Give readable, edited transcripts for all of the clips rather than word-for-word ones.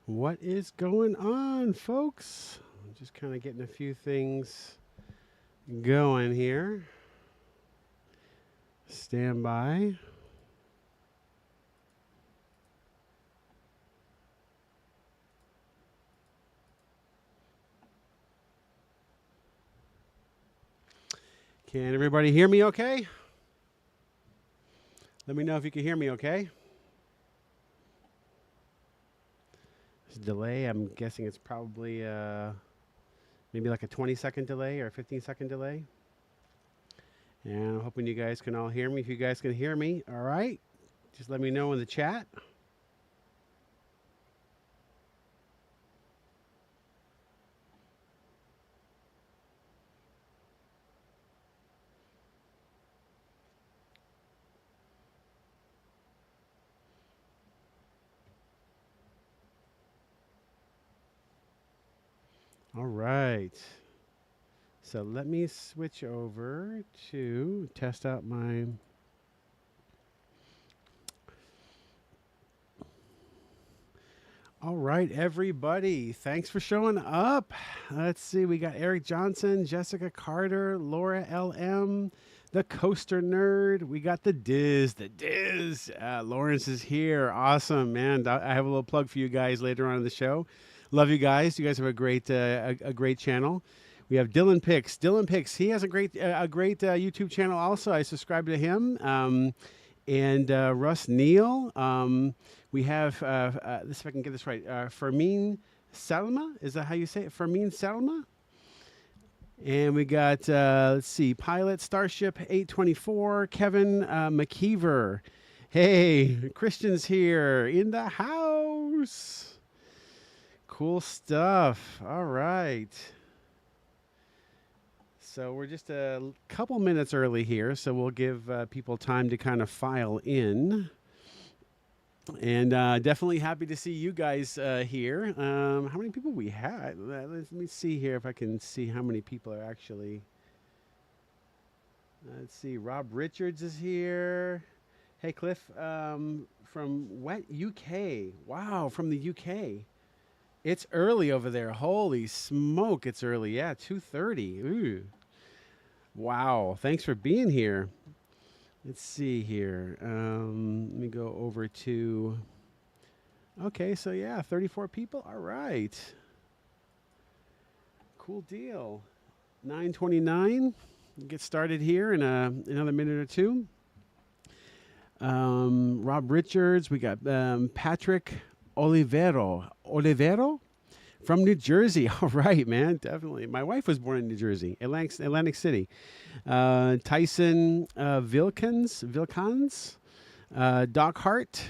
What is going on, folks? I'm just kind of getting a few things going here. Stand by. Can everybody hear me okay? Let me know if you can hear me okay. This delay, I'm guessing it's probably maybe like a 20-second delay or a 15-second delay. And I'm hoping you guys can all hear me. If you guys can hear me, all right, just let me know in the chat. All right. So let me switch over to test out my. All right, everybody. Thanks for showing up. Let's see. We got Eric Johnson, Jessica Carter, Laura LM, the Coaster Nerd. We got the Diz. The Diz. Lawrence is here. Awesome, man. I have a little plug for you guys later on in the show. Love you guys. You guys have a great a great channel. We have Dylan Picks. Dylan Picks. He has a great YouTube channel. Also, I subscribe to him. And Russ Neal. We have this, if I can get this right, Fermin Salma. Is that how you say it? Fermin Salma. And we got let's see, Pilot Starship 824, Kevin McKeever. Hey, Christian's here in the house. Cool stuff. All right. So we're just a couple minutes early here, so we'll give people time to kind of file in. And definitely happy to see you guys here. How many people we had? Let me see here if I can see how many people are actually. Let's see. Rob Richards is here. Hey, Cliff from Wet UK. Wow, from the UK. It's early over there. Holy smoke, it's early. Yeah, 2:30. Ooh. Wow, thanks for being here. Let's see here. Let me go over to. Okay, so yeah, 34 people. All right. Cool deal. 9:29. Get started here in another minute or two. Rob Richards. We got Patrick Olivero from New Jersey. All right, man. Definitely. My wife was born in New Jersey, Atlantic City. Tyson Vilkans, Doc Hart.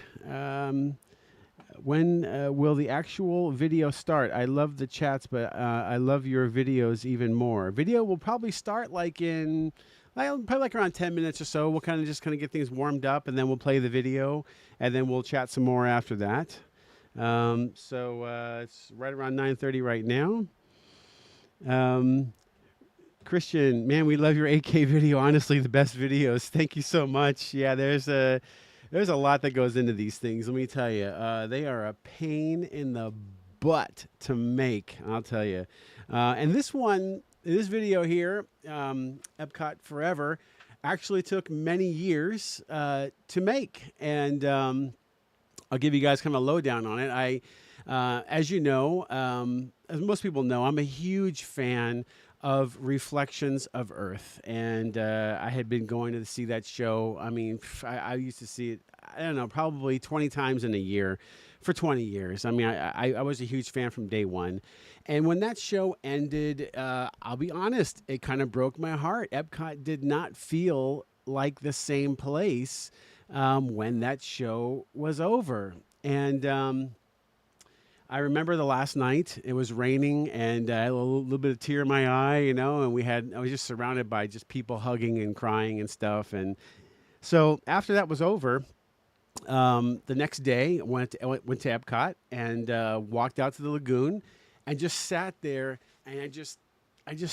When will the actual video start? I love the chats, but I love your videos even more. Video will probably start like in probably like around 10 minutes or so. We'll kind of get things warmed up, and then we'll play the video, and then we'll chat some more after that. So it's right around 9:30 right now. Christian, man, we love your 8K video. Honestly, the best videos. Thank you so much. Yeah, there's a lot that goes into these things. Let me tell you, they are a pain in the butt to make. I'll tell you. And this video here, Epcot Forever, actually took many years to make, and I'll give you guys kind of a lowdown on it. As you know, as most people know, I'm a huge fan of Reflections of Earth, and I had been going to see that show. I mean, I used to see it, I don't know, probably 20 times in a year for 20 years. I mean, I was a huge fan from day one. And when that show ended, I'll be honest, it kind of broke my heart. Epcot did not feel like the same place when that show was over. And I remember the last night, it was raining, and I had a little bit of tear in my eye, and I was just surrounded by just people hugging and crying and stuff. And so after that was over, the next day I went to Epcot and walked out to the lagoon and just sat there, and I just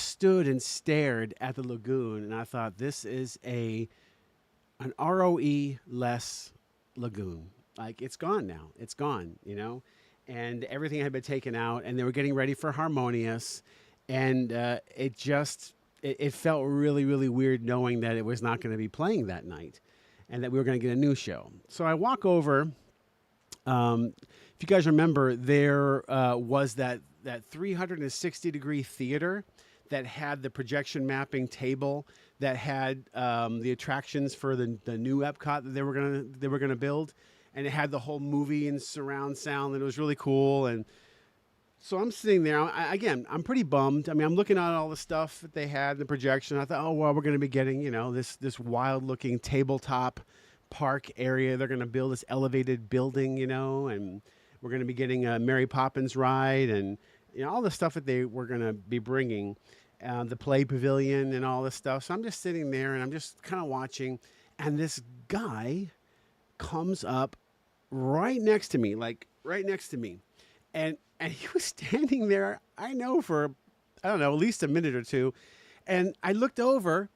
stood and stared at the lagoon, and I thought, this is an ROE less lagoon. Like, it's gone now. It's gone, and everything had been taken out, and they were getting ready for Harmonious, and it felt really really weird knowing that it was not going to be playing that night, and that we were going to get a new show. So I walk over. If you guys remember, there was that 360-degree theater that had the projection mapping table that had the attractions for the new Epcot that they were gonna build, and it had the whole movie and surround sound, and it was really cool. And so I'm sitting there. Again, I'm pretty bummed. I mean, I'm looking at all the stuff that they had in the projection. I thought, oh well, we're going to be getting this wild looking tabletop park area. They're going to build this elevated building, and we're going to be getting a Mary Poppins ride, and all the stuff that they were going to be bringing, the play pavilion and all this stuff. So I'm just sitting there and I'm just kind of watching, and this guy comes up right next to me, like right next to me, and he was standing there, I know, for I don't know, at least a minute or two, and I looked over,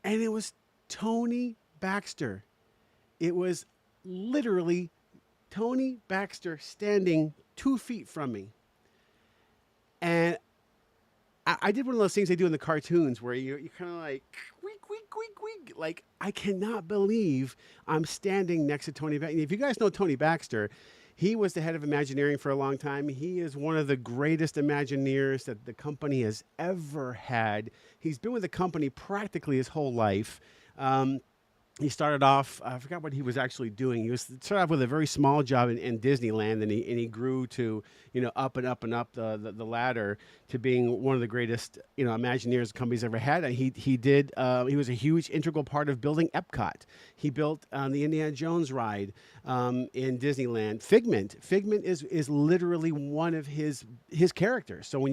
and it was Tony Baxter. It was literally Tony Baxter standing 2 feet from me. And I did one of those things they do in the cartoons where you kind of like, week, week, week, week. Like, I cannot believe I'm standing next to Tony Baxter. If you guys know Tony Baxter, he was the head of Imagineering for a long time. He is one of the greatest Imagineers that the company has ever had. He's been with the company practically his whole life. He started off, I forgot what he was actually doing. He started off with a very small job in Disneyland, and he grew to, up and up and up the ladder to being one of the greatest, Imagineers the company's ever had. And he was a huge integral part of building Epcot. He built the Indiana Jones ride in Disneyland. Figment is literally one of his characters. So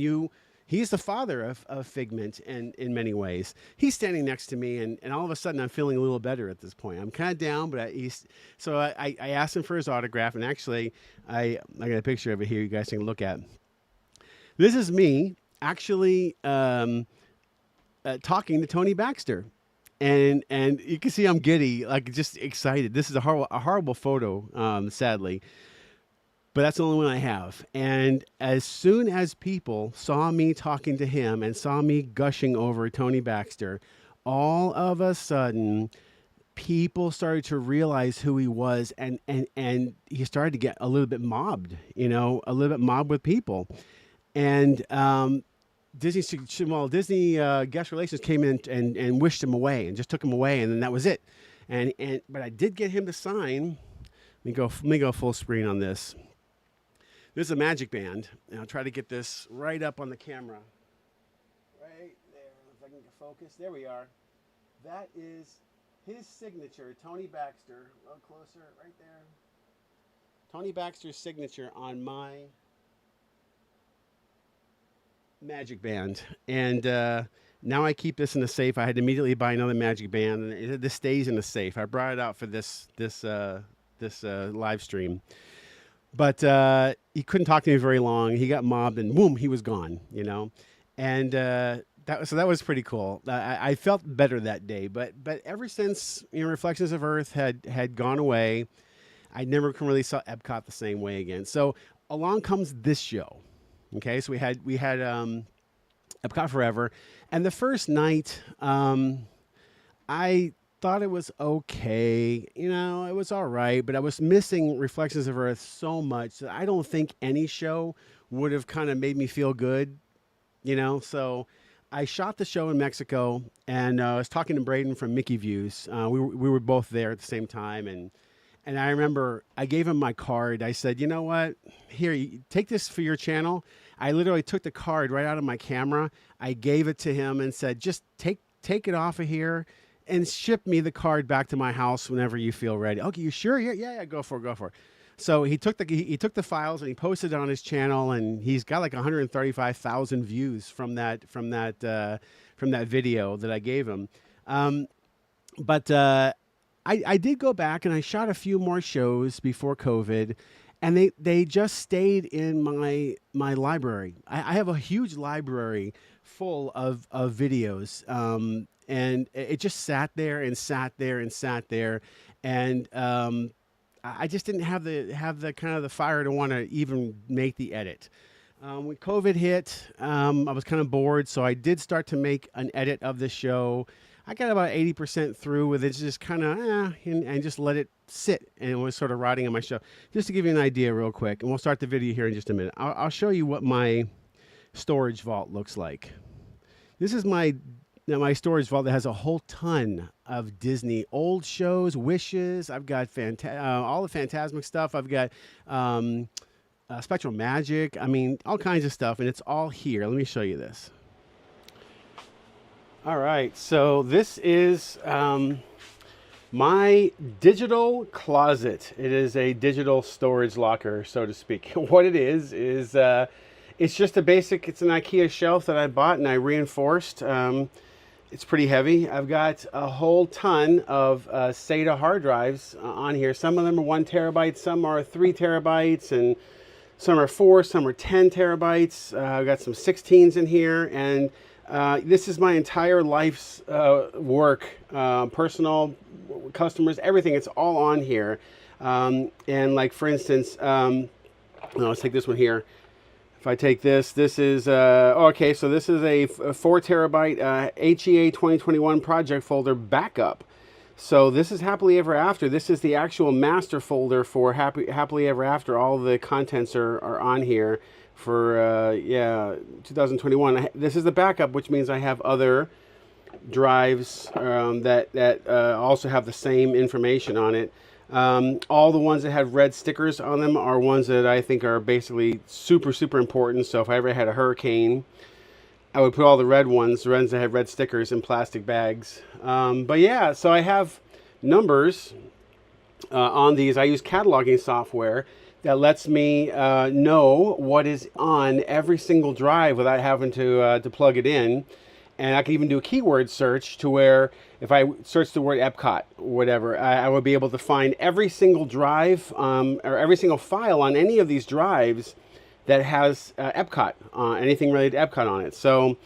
he's the father of Figment in many ways. He's standing next to me, and all of a sudden I'm feeling a little better at this point. I'm kind of down, but I asked him for his autograph, and actually I got a picture of it here you guys can look at. This is me actually talking to Tony Baxter. And you can see I'm giddy, like just excited. This is a horrible photo, sadly. But that's the only one I have. And as soon as people saw me talking to him and saw me gushing over Tony Baxter, all of a sudden, people started to realize who he was, and he started to get a little bit mobbed, with people. And Disney guest relations came in and wished him away and just took him away, and then that was it. But I did get him to sign. Let me go full screen on this. This is a magic band, and I'll try to get this right up on the camera. Right there, if I can get focus. There we are. That is his signature, Tony Baxter. A little closer, right there. Tony Baxter's signature on my magic band. And now I keep this in the safe. I had to immediately buy another magic band, and this stays in the safe. I brought it out for this live stream. But he couldn't talk to me very long. He got mobbed, and boom, he was gone. And that was pretty cool. I felt better that day. But ever since Reflections of Earth had gone away, I never really saw Epcot the same way again. So along comes this show. Okay, so we had Epcot Forever, and the first night, I thought it was okay. It was all right, but I was missing Reflections of Earth so much that I don't think any show would have kind of made me feel good, So I shot the show in Mexico, and I was talking to Braden from Mickey Views. We were both there at the same time, and I remember I gave him my card. I said, you know what? Here, take this for your channel. I literally took the card right out of my camera. I gave it to him and said, just take it off of here and ship me the card back to my house whenever you feel ready. Okay, you sure? Yeah, go for it. So he took the files and he posted it on his channel, and he's got like 135,000 views from that video that I gave him. But I did go back and I shot a few more shows before COVID, and they just stayed in my library. I have a huge library full of videos. And it just sat there. And I just didn't have the kind of the fire to want to even make the edit. When COVID hit, I was kind of bored, so I did start to make an edit of the show. I got about 80% through with it, just kind of, and just let it sit, and it was sort of riding on my show. Just to give you an idea real quick, and we'll start the video here in just a minute. I'll show you what my storage vault looks like. This is my storage vault that has a whole ton of Disney old shows, Wishes. I've got all the Phantasmic stuff. I've got Spectral Magic. I mean, all kinds of stuff, and it's all here. Let me show you this. All right, so this is my digital closet. It is a digital storage locker, so to speak. What it is it's just a basic, it's an IKEA shelf that I bought and I reinforced. It's pretty heavy. I've got a whole ton of SATA hard drives on here. Some of them are 1 terabyte, some are 3 terabytes, and some are 4, some are 10 terabytes. I've got some 16s in here, and this is my entire life's work, personal, customers, everything. It's all on here. And like, for instance, let's take this one here. If I take this is, okay, so this is a 4 terabyte HEA 2021 project folder backup. So this is Happily Ever After. This is the actual master folder for Happily Ever After. All the contents are on here for, 2021. This is the backup, which means I have other drives that also have the same information on it. All the ones that have red stickers on them are ones that I think are basically super, super important. So if I ever had a hurricane, I would put all the red ones, the ones that have red stickers, in plastic bags. But yeah, so I have numbers on these. I use cataloging software that lets me know what is on every single drive without having to plug it in. And I can even do a keyword search to where if I search the word Epcot or whatever, I would be able to find every single drive or every single file on any of these drives that has Epcot, anything related to Epcot on it. So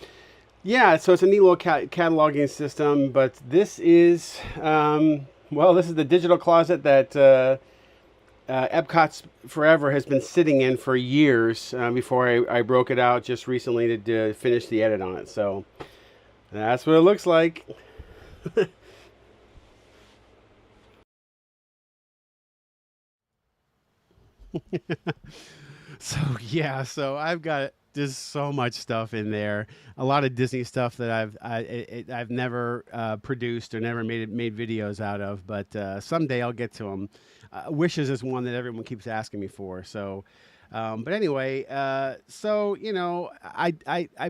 yeah, so it's a neat little cataloging system, but this is, this is the digital closet that Epcot Forever has been sitting in for years before I broke it out just recently to finish the edit on it. So that's what it looks like. So yeah, so I've got just so much stuff in there. A lot of Disney stuff that I've never produced or never made videos out of, but someday I'll get to them. Wishes is one that everyone keeps asking me for. So, but anyway, so you know, I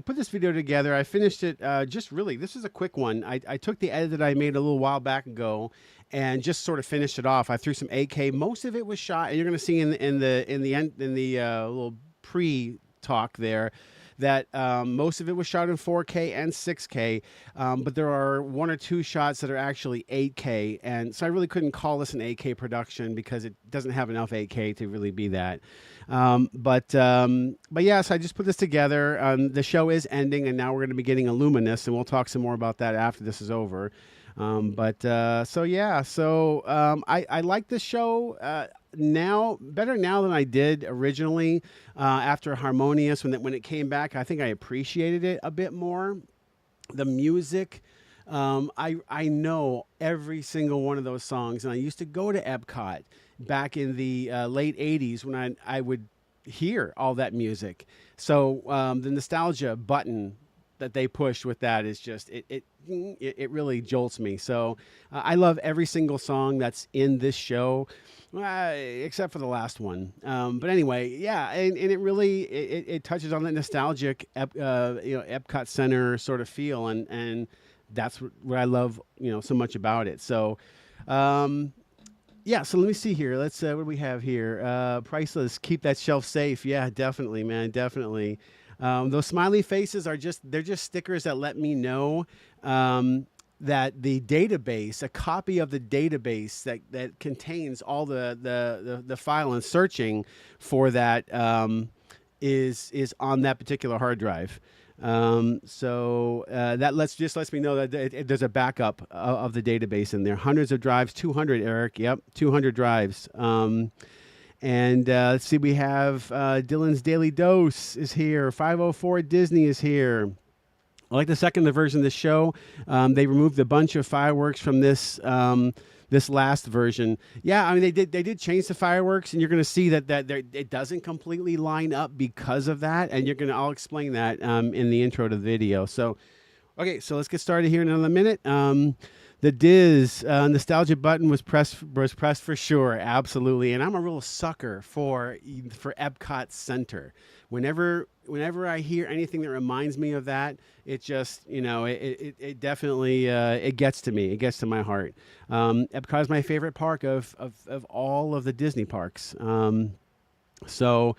put this video together. I finished it. Just really, this is a quick one. I took the edit that I made a little while back ago and just sort of finished it off. I threw some AK. Most of it was shot, and you're going to see in the little pre-talk there that most of it was shot in 4K and 6K, but there are 1 or 2 shots that are actually 8K, and so I really couldn't call this an 8K production because it doesn't have enough 8K to really be that. But yeah, so I just put this together. The show is ending, and now we're going to be getting a Luminous, and we'll talk some more about that after this is over. So yeah, so I like this show now better now than I did originally after Harmonious. When it came back, I think I appreciated it a bit more. The music, I know every single one of those songs, and I used to go to Epcot back in the late 80s when I would hear all that music. So the nostalgia button that they pushed with that is just it really jolts me. So I love every single song that's in this show, except for the last one. But anyway, yeah, and it really it touches on that nostalgic Epcot Center sort of feel, and that's what I love so much about it. So yeah, so let me see here. Let's what do we have here? Priceless. Keep that shelf safe. Yeah, definitely, man, definitely. Those smiley faces they're just stickers that let me know that the database, a copy of the database that contains all the file and searching for that is on that particular hard drive. That lets me know that there's a backup of the database in there. Hundreds of drives, 200, Eric. Yep, 200 drives. And let's see, we have Dylan's Daily Dose is here. 504 Disney is here. I like the second version of the show. They removed a bunch of fireworks from this last version. Yeah, I mean they did change the fireworks, and you're going to see that it doesn't completely line up because of that, and I'll explain that in the intro to the video. So, okay, so let's get started here in another minute. The Diz nostalgia button was pressed for sure, absolutely. And I'm a real sucker for Epcot Center. Whenever I hear anything that reminds me of that, it just it definitely it gets to me. It gets to my heart. Epcot is my favorite park of all of the Disney parks. So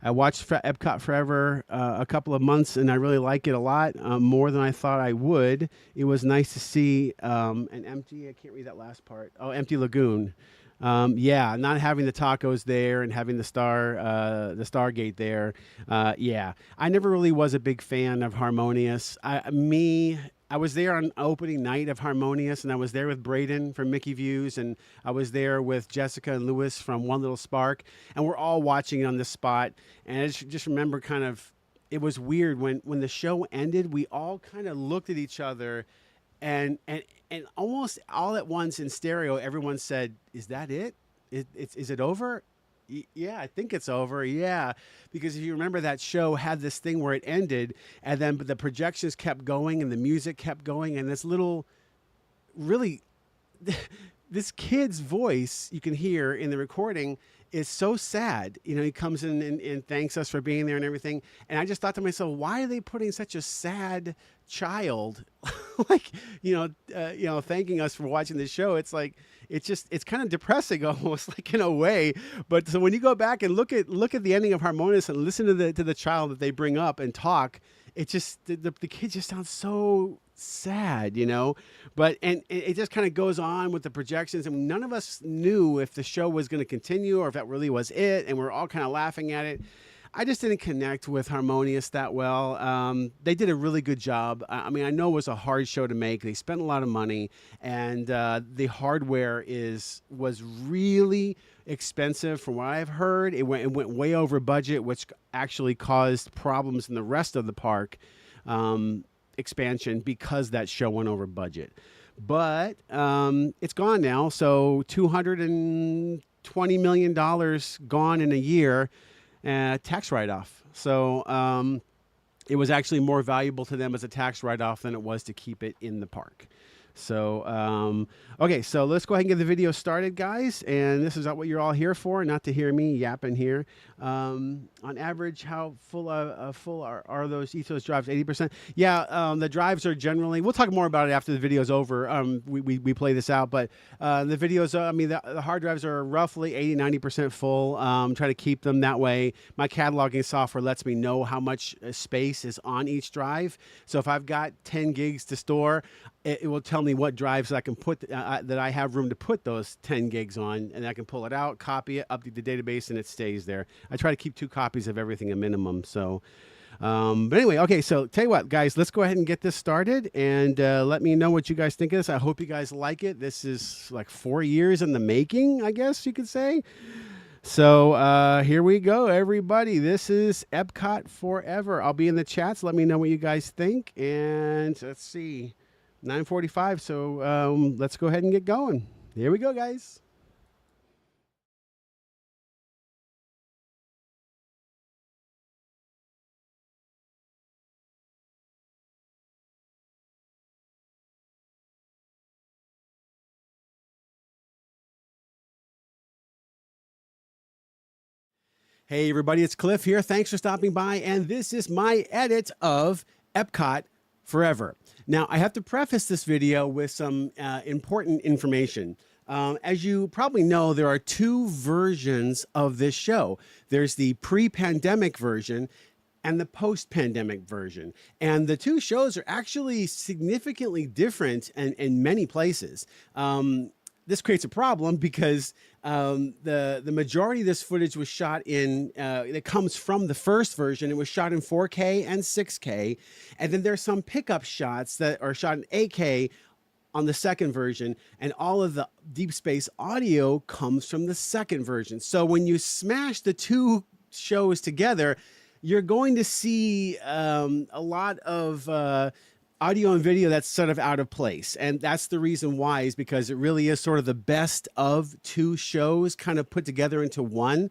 I watched Epcot Forever a couple of months, and I really like it a lot, more than I thought I would. It was nice to see an empty, I can't read that last part. Oh, empty lagoon. Yeah, not having the tacos there and having the Stargate there. Yeah, I never really was a big fan of Harmonious. I was there on opening night of Harmonious, and I was there with Braden from Mickey Views, and I was there with Jessica and Lewis from One Little Spark, and we're all watching it on the spot. And I just remember it was weird when the show ended, we all kind of looked at each other, and almost all at once in stereo, everyone said, "Is that it? Is it over?" Yeah, I think it's over. Yeah, because if you remember, that show had this thing where it ended, and then the projections kept going and the music kept going, and this little, really, this kid's voice you can hear in the recording is so sad. He comes in and thanks us for being there and everything. And I just thought to myself, why are they putting such a sad child, like, thanking us for watching this show? It's like, it's kind of depressing almost, like, in a way. But so when you go back and look at the ending of Harmonious and listen to the child that they bring up and talk, it just, the kid just sounds so sad, but it just kind of goes on with the projections, and none of us knew if the show was going to continue or if that really was it, and we're all kind of laughing at it. I just didn't connect with Harmonious that well. They did a really good job. I mean, I know it was a hard show to make. They spent a lot of money, and the hardware was really expensive from what I've heard. It went way over budget, which actually caused problems in the rest of the park expansion because that show went over budget. But it's gone now, so $220 million gone in a year, tax write-off. So it was actually more valuable to them as a tax write-off than it was to keep it in the park. So, okay, so let's go ahead and get the video started, guys. And this is what you're all here for, not to hear me yapping here. On average, how full are each of those drives? 80%? Yeah, the drives are generally, we'll talk more about it after the video's over. We play this out, but the videos, the hard drives are roughly 80-90% full. Try to keep them that way. My cataloging software lets me know how much space is on each drive. So if I've got 10 gigs to store, it will tell me what drives I can put that I have room to put those 10 gigs on, and I can pull it out, copy it, update the database, and it stays there. I try to keep 2 copies of everything a minimum. So, but anyway, okay. So tell you what, guys, let's go ahead and get this started, and let me know what you guys think of this. I hope you guys like it. This is like 4 years in the making, I guess you could say. So here we go, everybody. This is Epcot Forever. I'll be in the chats. Let me know what you guys think, and let's see. 9:45, so let's go ahead and get going. Here we go, guys. Hey, everybody, it's Cliff here. Thanks for stopping by, and this is my edit of Epcot Forever. Now, I have to preface this video with some important information. As you probably know, there are 2 versions of this show. There's the pre-pandemic version and the post-pandemic version. And the 2 shows are actually significantly different in many places. this creates a problem because the majority of this footage was shot in it comes from the first version. It was shot in 4K and 6K, and then there's some pickup shots that are shot in 8K on the second version, and all of the deep space audio comes from the second version. So when you smash the two shows together, you're going to see a lot of audio and video that's sort of out of place. And that's the reason why, is because it really is sort of the best of two shows kind of put together into one.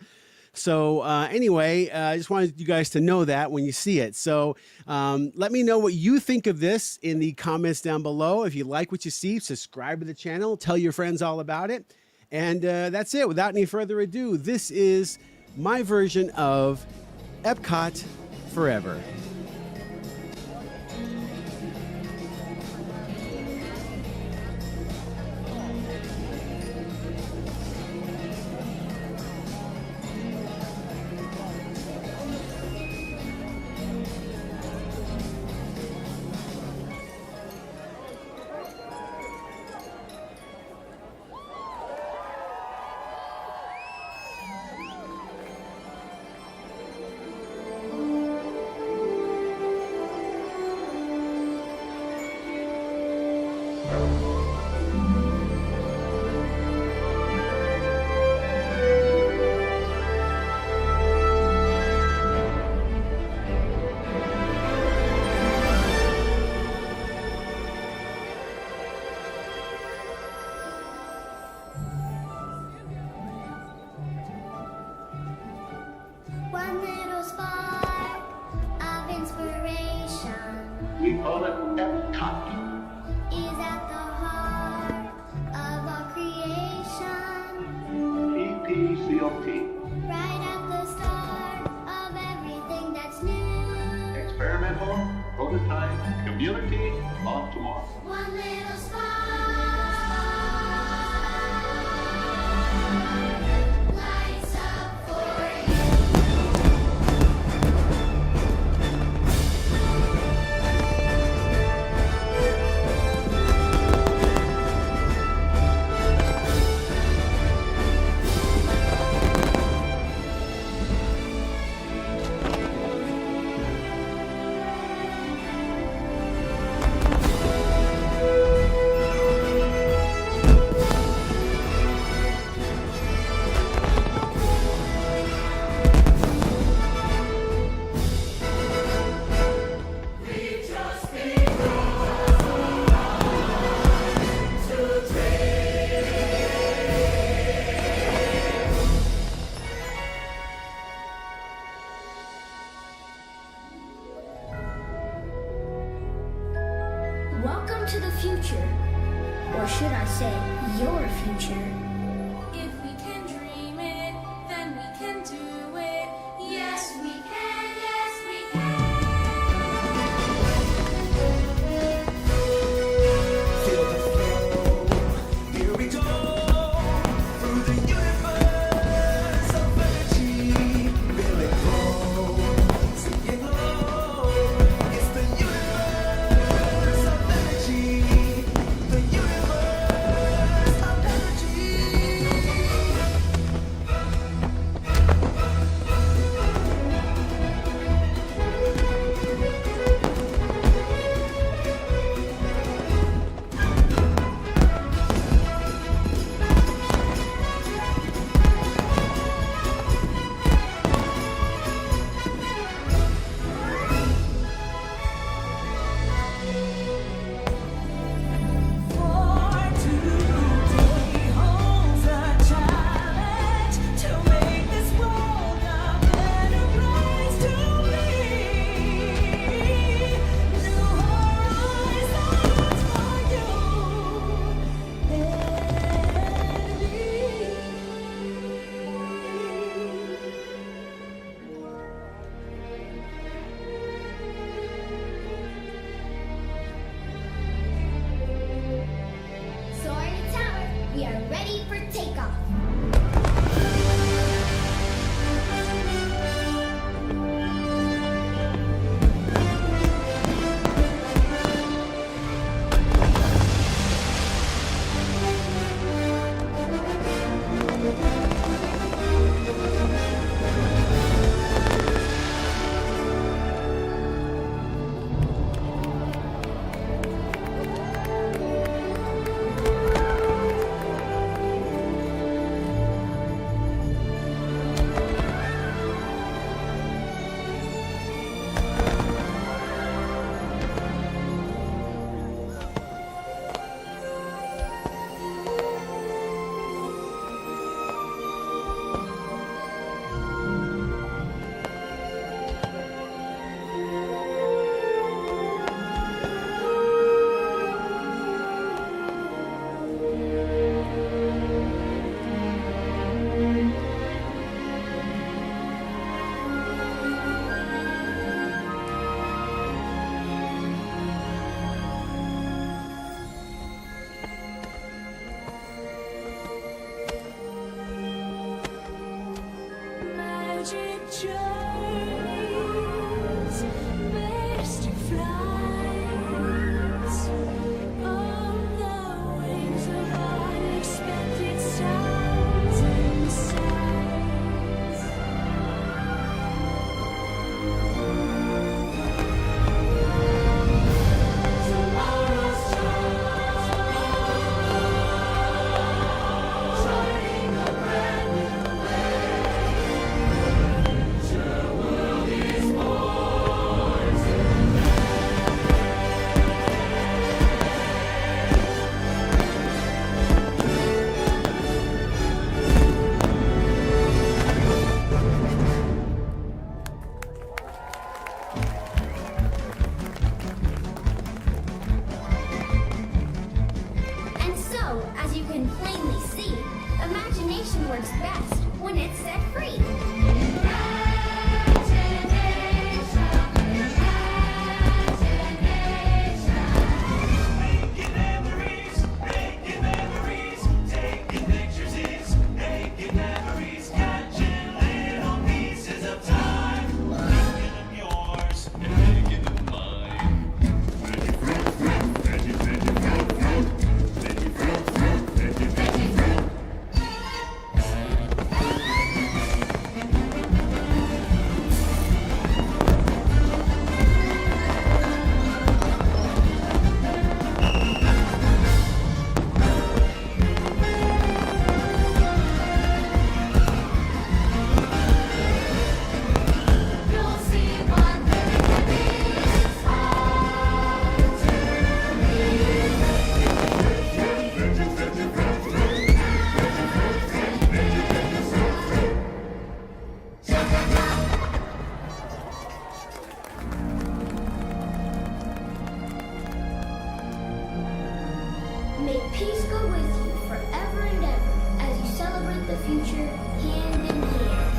So anyway, I just wanted you guys to know that when you see it. So let me know what you think of this in the comments down below. If you like what you see, subscribe to the channel, tell your friends all about it. And that's it. Without any further ado, this is my version of Epcot Forever. One little spark of inspiration We call it Epcot. is at the heart of our creation. EPCOT. Right at the start of everything that's new. Experimental, prototype, community of tomorrow. One little spark lights up for you. Welcome to the future, or should I say, your future. If we can dream it, then we can do it. Yes, we can, yes, we can. Feel the flow. Here we go through the universe of energy. Feel it grow, singing low. It's the universe of energy. The universe of energy. For today holds a challenge to make this world a better place to be. New horizons for you and Soaring to tower, we are ready for takeoff. As you can plainly see, imagination works best when it's set free. Making memories, taking pictures is making memories, catching little pieces of time, making them yours and making them mine. You'll see what living can be. May peace go with you forever and ever as you celebrate the future hand in hand.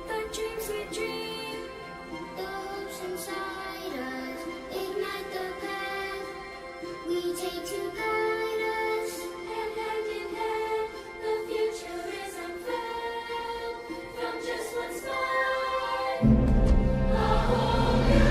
The dreams we dream, the hopes inside us, ignite the path we take to guide us. Hand in hand, the future is unfurled from just one smile. A whole new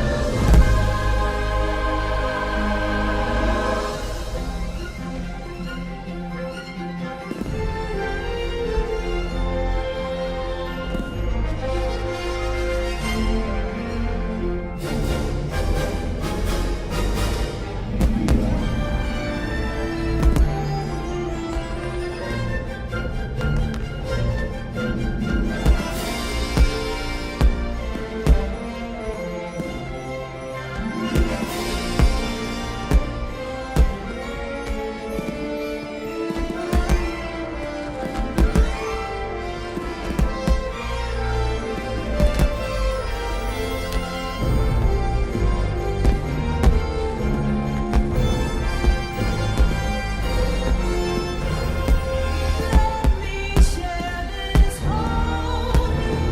Let me share this whole new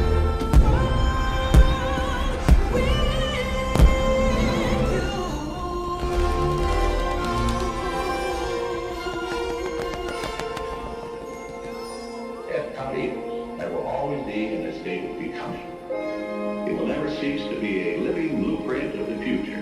world Epcot is and will always be in a state of becoming. It will never cease to be a living blueprint of the future.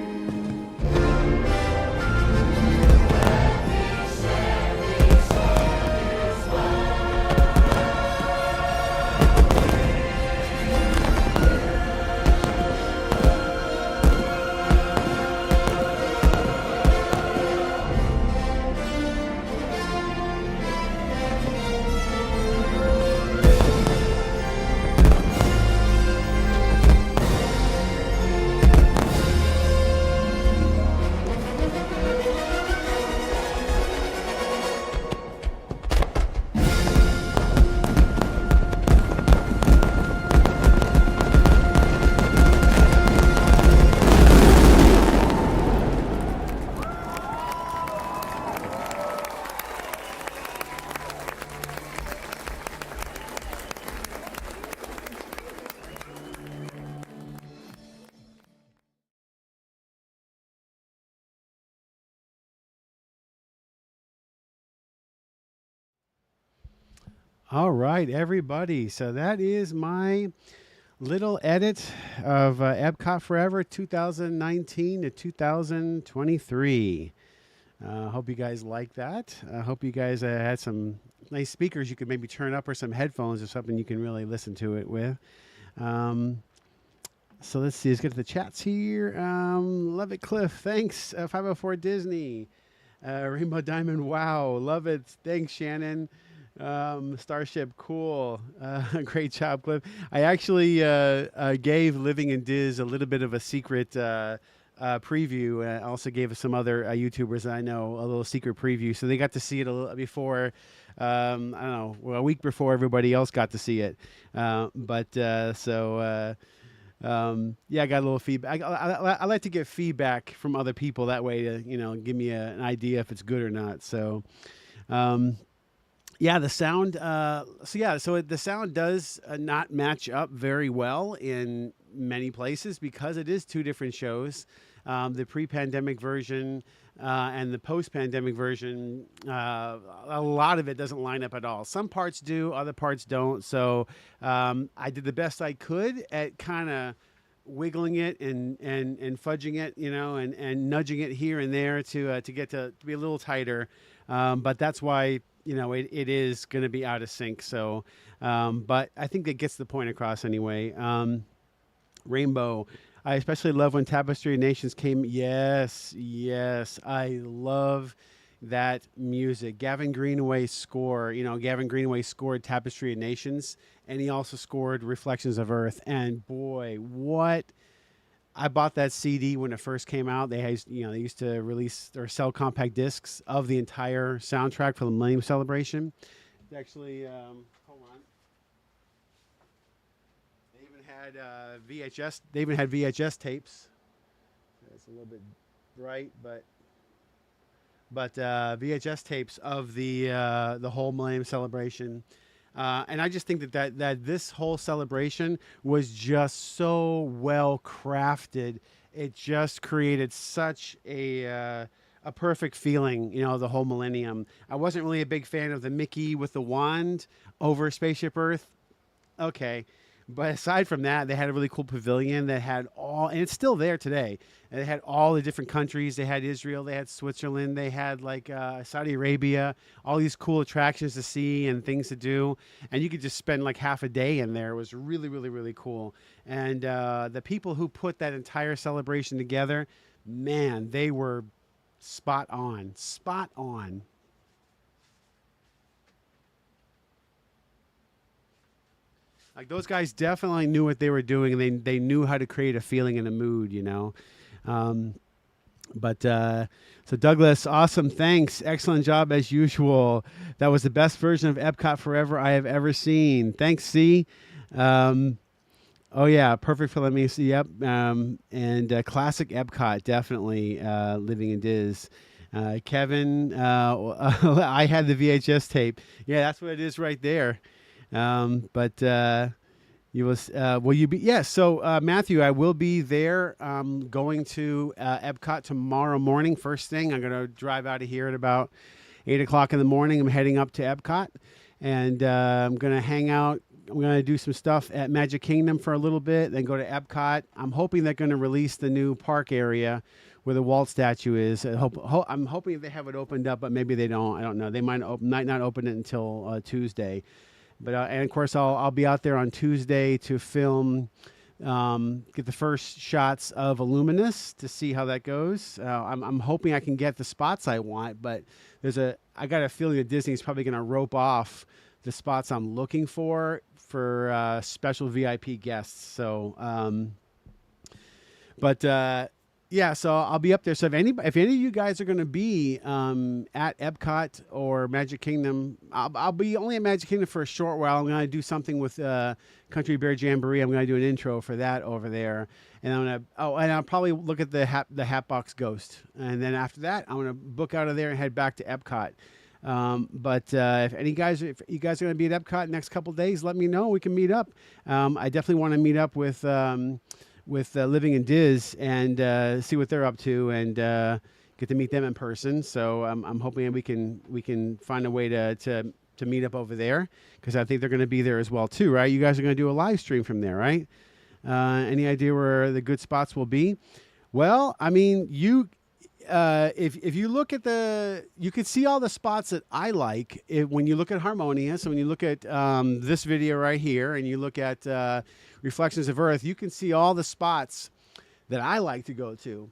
All right, everybody. So that is my little edit of Epcot Forever 2019 to 2023. Hope you guys like that. I hope you guys had some nice speakers you could maybe turn up, or some headphones or something you can really listen to it with. Um, so let's see. Let's get to the chats here. Love it, Cliff. Thanks. 504 Disney. Rainbow Diamond. Wow. Love it. Thanks, Shannon. Starship. Cool. Great job, Cliff. I actually gave Living in Diz a little bit of a secret preview. I also gave some other YouTubers that I know a little secret preview, so they got to see it a little before. I don't know, well, a week before everybody else got to see it. Yeah, I got a little feedback. I like to get feedback from other people, that way to give me an idea if it's good or not. So. Yeah, the sound. The sound does not match up very well in many places because it is two different shows. The pre-pandemic version and the post-pandemic version. A lot of it doesn't line up at all. Some parts do, other parts don't. So I did the best I could at kind of wiggling it and fudging it, and nudging it here and there to get to be a little tighter. But that's why. It is going to be out of sync. So, but I think that gets the point across anyway. Rainbow, I especially love when Tapestry of Nations came. Yes, I love that music. Gavin Greenaway's score. Gavin Greenaway scored Tapestry of Nations, and he also scored Reflections of Earth. And boy, what. I bought that CD when it first came out. They used to release or sell compact discs of the entire soundtrack for the Millennium Celebration. They actually, hold on. They even had VHS. They even had VHS tapes. It's a little bit bright, but VHS tapes of the whole Millennium Celebration. And I just think that this whole celebration was just so well crafted. It just created such a perfect feeling, the whole Millennium. I wasn't really a big fan of the Mickey with the wand over Spaceship Earth. Okay. But aside from that, they had a really cool pavilion that had and it's still there today. And they had all the different countries. They had Israel, they had Switzerland, they had Saudi Arabia, all these cool attractions to see and things to do. And you could just spend like half a day in there. It was really, really, really cool. And the people who put that entire celebration together, man, they were spot on. Like those guys definitely knew what they were doing, and they knew how to create a feeling and a mood, So Douglas, awesome, thanks, excellent job as usual. That was the best version of Epcot Forever I have ever seen. Thanks, C. Oh yeah, perfect for let me see. Yep, and classic Epcot, definitely. Living in Diz. Kevin, I had the VHS tape. Yeah, that's what it is right there. You will you be? Yes. So Matthew, I will be there. Going to Epcot tomorrow morning. First thing, I'm gonna drive out of here at about 8 o'clock in the morning. I'm heading up to Epcot, and I'm gonna hang out. I'm gonna do some stuff at Magic Kingdom for a little bit, then go to Epcot. I'm hoping they're gonna release the new park area where the Walt statue is. I'm hoping they have it opened up, but maybe they don't. I don't know. They might not open it until Tuesday. But and of course, I'll be out there on Tuesday to film, get the first shots of Illuminous to see how that goes. I'm hoping I can get the spots I want, but I got a feeling that Disney's probably going to rope off the spots I'm looking for special VIP guests. So, yeah, so I'll be up there. So if any of you guys are going to be at Epcot or Magic Kingdom, I'll be only at Magic Kingdom for a short while. I'm going to do something with Country Bear Jamboree. I'm going to do an intro for that over there, and and I'll probably look at the Hatbox Ghost, and then after that, I'm going to book out of there and head back to Epcot. If you guys are going to be at Epcot next couple days, let me know. We can meet up. I definitely want to meet up with Living in Diz and see what they're up to and get to meet them in person. So I'm hoping we can find a way to to meet up over there because I think they're going to be there as well too, right? You guys are going to do a live stream from there, right? Any idea where the good spots will be? Well, I mean, if you look at you can see all the spots that I like when you look at Harmonious. And when you look at this video right here, and you look at Reflections of Earth, you can see all the spots that I like to go to.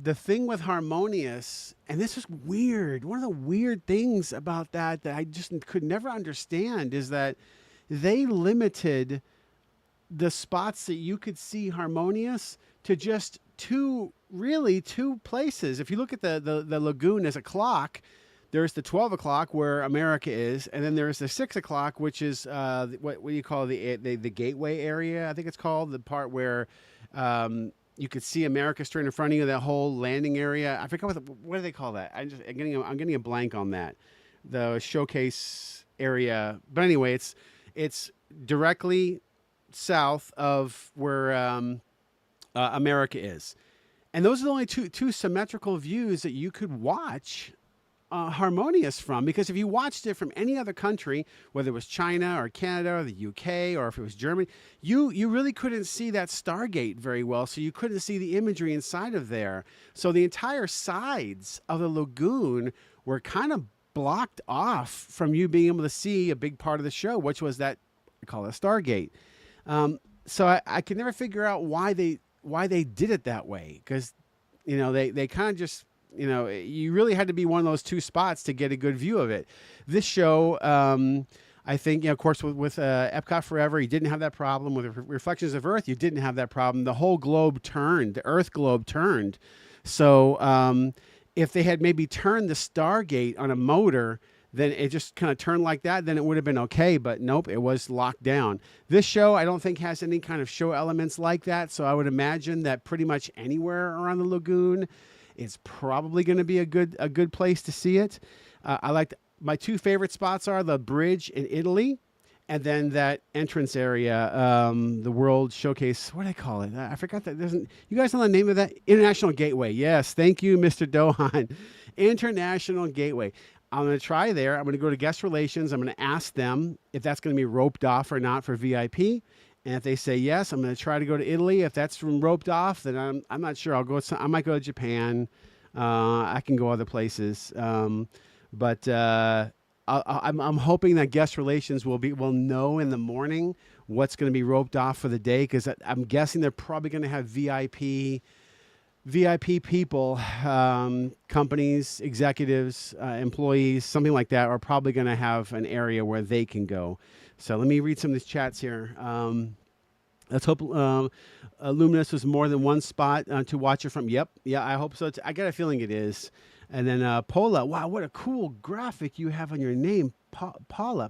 The thing with Harmonious, and this is weird, one of the weird things about that I just could never understand is that they limited the spots that you could see Harmonious to just two places. If you look at the lagoon as a clock, there's the 12 o'clock where America is, and then there's the 6 o'clock, which is what do you call the gateway area? I think it's called the part where you could see America straight in front of you. That whole landing area. I forgot what do they call that? I'm getting a blank on that. The showcase area. But anyway, it's directly south of where America is. And those are the only two symmetrical views that you could watch Harmonious from, because if you watched it from any other country, whether it was China or Canada or the UK or if it was Germany, you really couldn't see that Stargate very well, so you couldn't see the imagery inside of there. So the entire sides of the lagoon were kind of blocked off from you being able to see a big part of the show, which was that I call it Stargate. So I could never figure out why they did it that way, because they kind of just you really had to be one of those two spots to get a good view of it. This show, I think, of course, with Epcot Forever, you didn't have that problem. With Reflections of Earth, you didn't have that problem. The whole globe turned, the Earth globe turned. So if they had maybe turned the Stargate on a motor, then it just kind of turned like that, then it would have been okay. But nope, it was locked down. This show, I don't think has any kind of show elements like that. So I would imagine that pretty much anywhere around the lagoon, it's probably going to be a good place to see it. My two favorite spots are the bridge in Italy, and then that entrance area, the World Showcase. What do they call it? I forgot that. You guys know the name of that? International Gateway. Yes, thank you, Mr. Dohan. International Gateway. I'm going to try there. I'm going to go to guest relations. I'm going to ask them if that's going to be roped off or not for VIP. And if they say yes, I'm going to try to go to Italy. If that's from roped off, then I'm not sure. I might go to Japan. I can go other places. But I'm hoping that guest relations will know in the morning what's going to be roped off for the day, because I'm guessing they're probably going to have VIP people, companies, executives, employees, something like that, are probably going to have an area where they can go. So let me read some of these chats here. Let's hope Luminous was more than one spot to watch it from. Yep. Yeah, I hope so. I got a feeling it is. And then Paula. Wow, what a cool graphic you have on your name. Paula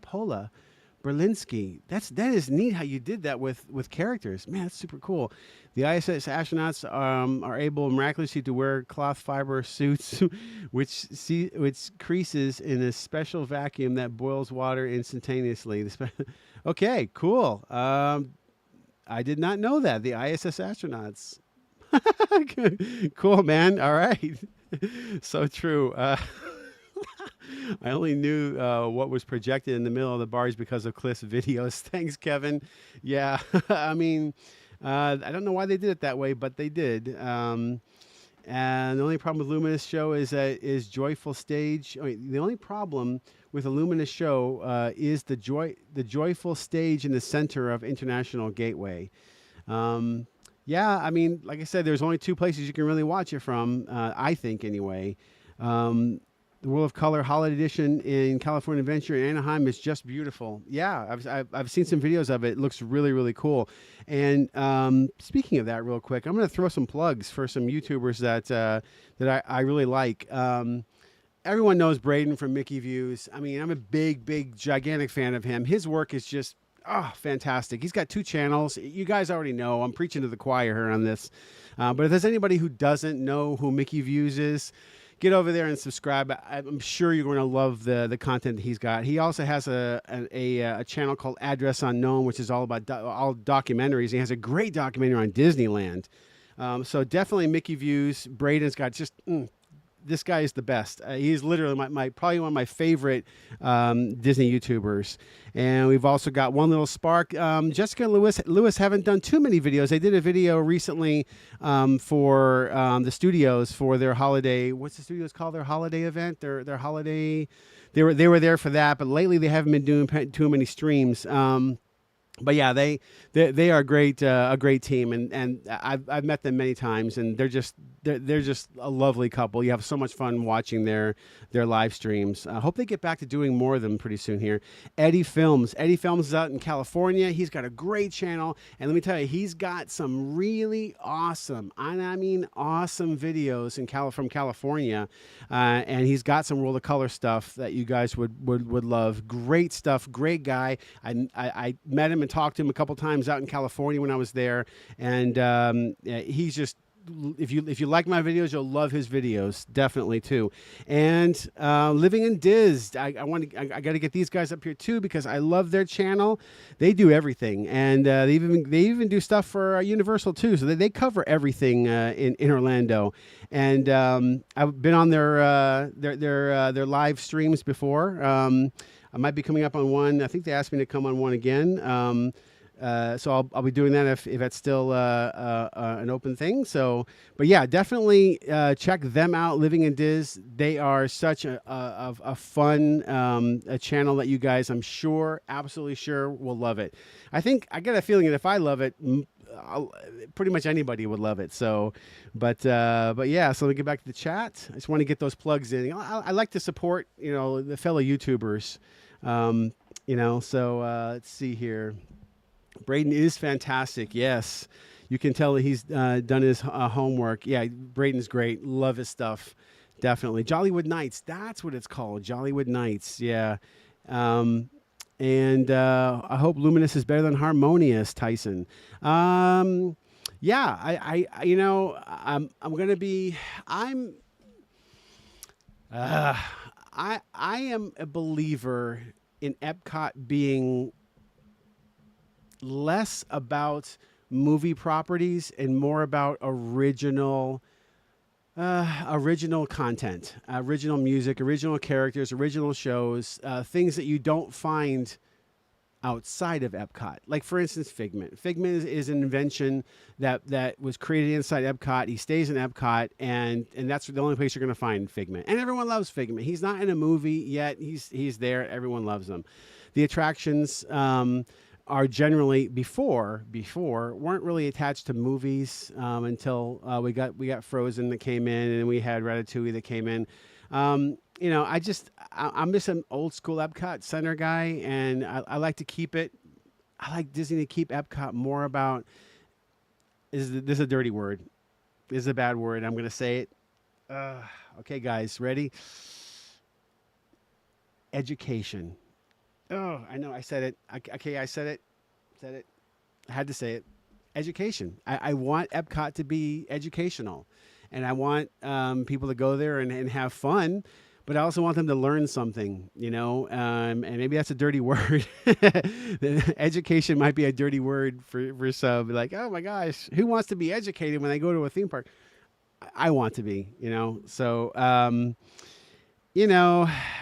Berlinski. That is neat how you did that with characters. Man, that's super cool. The ISS astronauts are able miraculously to wear cloth fiber suits, which creases in a special vacuum that boils water instantaneously. Okay, cool. I did not know that. The ISS astronauts. Cool, man. All right. So true. I only knew what was projected in the middle of the bars because of Cliff's videos. Thanks, Kevin. Yeah, I mean, I don't know why they did it that way, but they did. And the only problem with Luminous show is joyful stage. I mean, the only problem with a Luminous show is the joyful stage in the center of International Gateway. Yeah, I mean, like I said, there's only two places you can really watch it from, I think anyway. The World of Color Holiday Edition in California Adventure in Anaheim is just beautiful. Yeah, I've seen some videos of it. It looks really, really cool. And speaking of that real quick, I'm going to throw some plugs for some YouTubers that I really like. Everyone knows Braden from Mickey Views. I mean, I'm a big, gigantic fan of him. His work is just fantastic. He's got 2 channels. You guys already know. I'm preaching to the choir here on this. But if there's anybody who doesn't know who Mickey Views is, get over there and subscribe. I'm sure you're going to love the content that he's got. He also has a channel called Address Unknown, which is all about all documentaries. He has a great documentary on Disneyland. So definitely Mickey Views. Braden's got just this guy is the best. He's literally my probably one of my favorite Disney YouTubers. And we've also got One Little Spark. Jessica and Lewis haven't done too many videos. They did a video recently for the studios for their holiday. What's the studios called? Their holiday event. Their holiday. They were there for that, but lately they haven't been doing too many streams. But yeah, they are great, a great team, and I've met them many times, and they're just a lovely couple. You have so much fun watching their live streams. I hope they get back to doing more of them pretty soon here. Eddie Films is out in California. He's got a great channel, and let me tell you, he's got some really awesome, and I mean awesome videos from California, and he's got some Roll the Color stuff that you guys would love. Great stuff, great guy. I met him and talked to him a couple times out in California when I was there, and he's just, if you like my videos, you'll love his videos definitely too. And Living in Diz, I got to get these guys up here too because I love their channel. They do everything, and they even do stuff for Universal too. So they cover everything in Orlando. And I've been on their live streams before. I might be coming up on one. I think they asked me to come on one again. So I'll be doing that if that's still an open thing. So, but yeah, definitely check them out. Living in Diz. They are such a fun a channel that you guys, I'm sure, absolutely sure, will love it. I get a feeling that if I love it, pretty much anybody would love it. So, but yeah. So let me get back to the chat. I just want to get those plugs in. I like to support the fellow YouTubers. So let's see here. Braden is fantastic. Yes, you can tell that he's done his homework. Yeah, Braden's great. Love his stuff. Definitely. Jollywood Nights. That's what it's called. Jollywood Nights. Yeah. And I hope Luminous is better than Harmonious, Tyson. Yeah, I'm gonna be. I am a believer in Epcot being less about movie properties and more about original content, original music, original characters, original shows, things that you don't find outside of Epcot. Like, for instance, Figment. Figment is an invention that was created inside Epcot. He stays in Epcot, and that's the only place you're going to find Figment. And everyone loves Figment. He's not in a movie yet. He's there. Everyone loves him. The attractions are generally before weren't really attached to movies until we got Frozen that came in, and we had Ratatouille that came in. I'm just an old school Epcot Center guy, and I like to keep it. I like Disney to keep Epcot more about. This is a dirty word. This is a bad word. I'm going to say it. Okay, guys, ready? Education. Oh, I know. I said it. Okay, I said it. I had to say it. Education. I want Epcot to be educational, and I want people to go there and have fun, but I also want them to learn something, and maybe that's a dirty word. Education might be a dirty word for some. Like, oh my gosh, who wants to be educated when they go to a theme park? I want to be, So,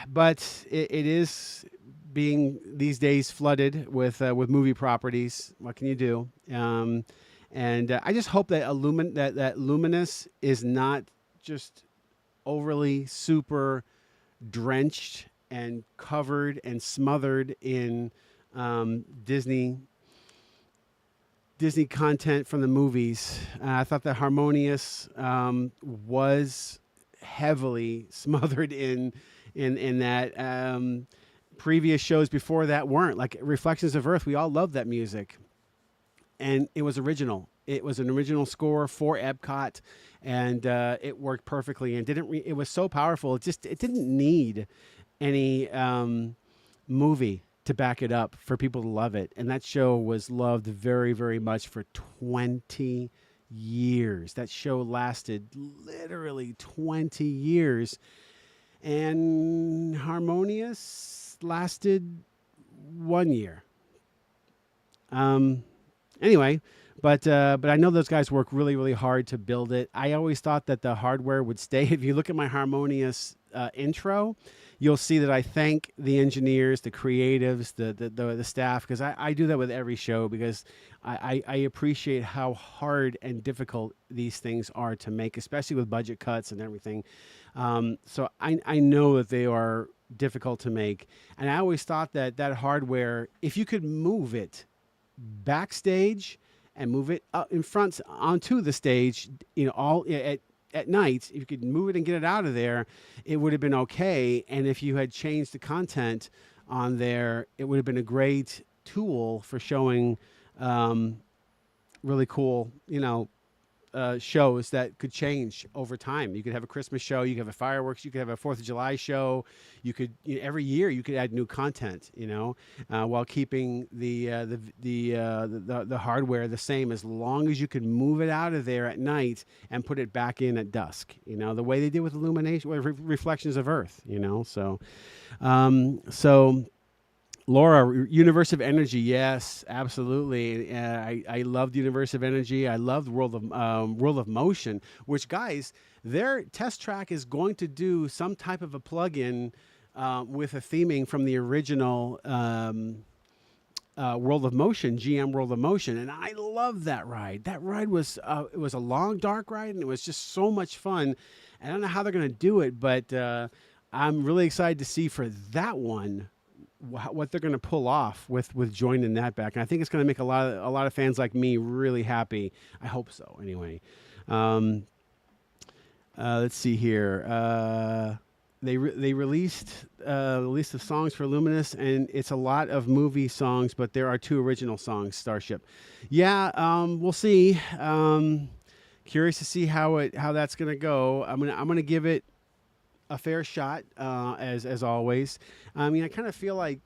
but it is being these days flooded with movie properties. What can you do? And I just hope that that Luminous is not just overly super drenched and covered and smothered in Disney content from the movies. I thought that Harmonious was heavily smothered in that. Previous shows before that weren't, like Reflections of Earth. We all loved that music, and it was original. It was an original score for Epcot, and it worked perfectly. And it was so powerful. It didn't need any movie to back it up for people to love it. And that show was loved very, very much for 20 years. That show lasted literally 20 years, and Harmonious lasted 1 year. Anyway, but I know those guys work really really hard to build it. I always thought that the hardware would stay. If you look at my harmonious intro, you'll see that I thank the engineers, the creatives, the staff, because I do that with every show, because I appreciate how hard and difficult these things are to make, especially with budget cuts and everything. So I know that they are difficult to make, and I always thought that that hardware, if you could move it backstage and move it up in front onto the stage, all at night, if you could move it and get it out of there, it would have been okay. And if you had changed the content on there, it would have been a great tool for showing really cool, shows that could change over time. You could have a Christmas show, you could have a fireworks, you could have a 4th of July show. You could, every year you could add new content, while keeping the hardware the same, as long as you could move it out of there at night and put it back in at dusk. The way they did with illumination, with reflections of Earth. So. Laura, Universe of Energy, yes, absolutely. I loved Universe of Energy. I loved World of Motion, which, guys, their test track is going to do some type of a plug-in with a theming from the original World of Motion, GM World of Motion, and I love that ride. That ride was it was a long, dark ride, and it was just so much fun. I don't know how they're going to do it, but I'm really excited to see for that one what they're going to pull off with joining that back. And I think it's going to make a lot of fans like me really happy. I hope so. Anyway, let's see here. They released the songs for Luminous, and it's a lot of movie songs, but there are 2 original songs. Starship, yeah. We'll see. Curious to see how that's going to go. I'm gonna give it a fair shot, as always. I mean, I kind of feel like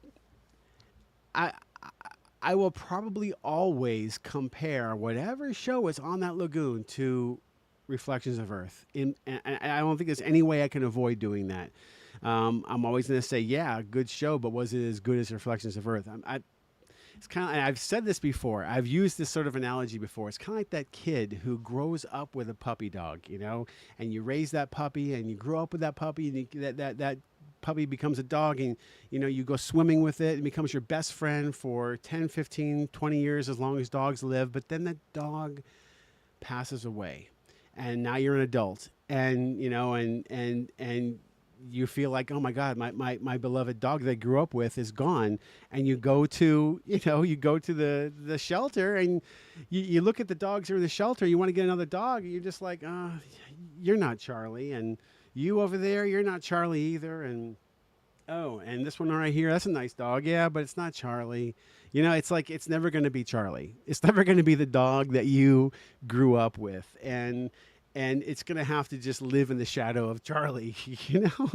I will probably always compare whatever show is on that lagoon to Reflections of Earth. And I don't think there's any way I can avoid doing that. I'm always going to say, yeah, good show, but was it as good as Reflections of Earth? It's kind of, and I've said this before. I've used this sort of analogy before. It's kind of like that kid who grows up with a puppy dog, and you raise that puppy, and you grow up with that puppy, and that puppy becomes a dog, and you go swimming with it, and becomes your best friend for 10, 15, 20 years, as long as dogs live. But then the dog passes away, and now you're an adult, and and you feel like, oh my God, my beloved dog that I grew up with is gone. And you go to, the shelter, and you look at the dogs that are in the shelter. You want to get another dog. And you're just like, you're not Charlie. And you over there, you're not Charlie either. And, oh, and this one right here, that's a nice dog. Yeah, but it's not Charlie. It's like, it's never going to be Charlie. It's never going to be the dog that you grew up with. And it's going to have to just live in the shadow of Charlie,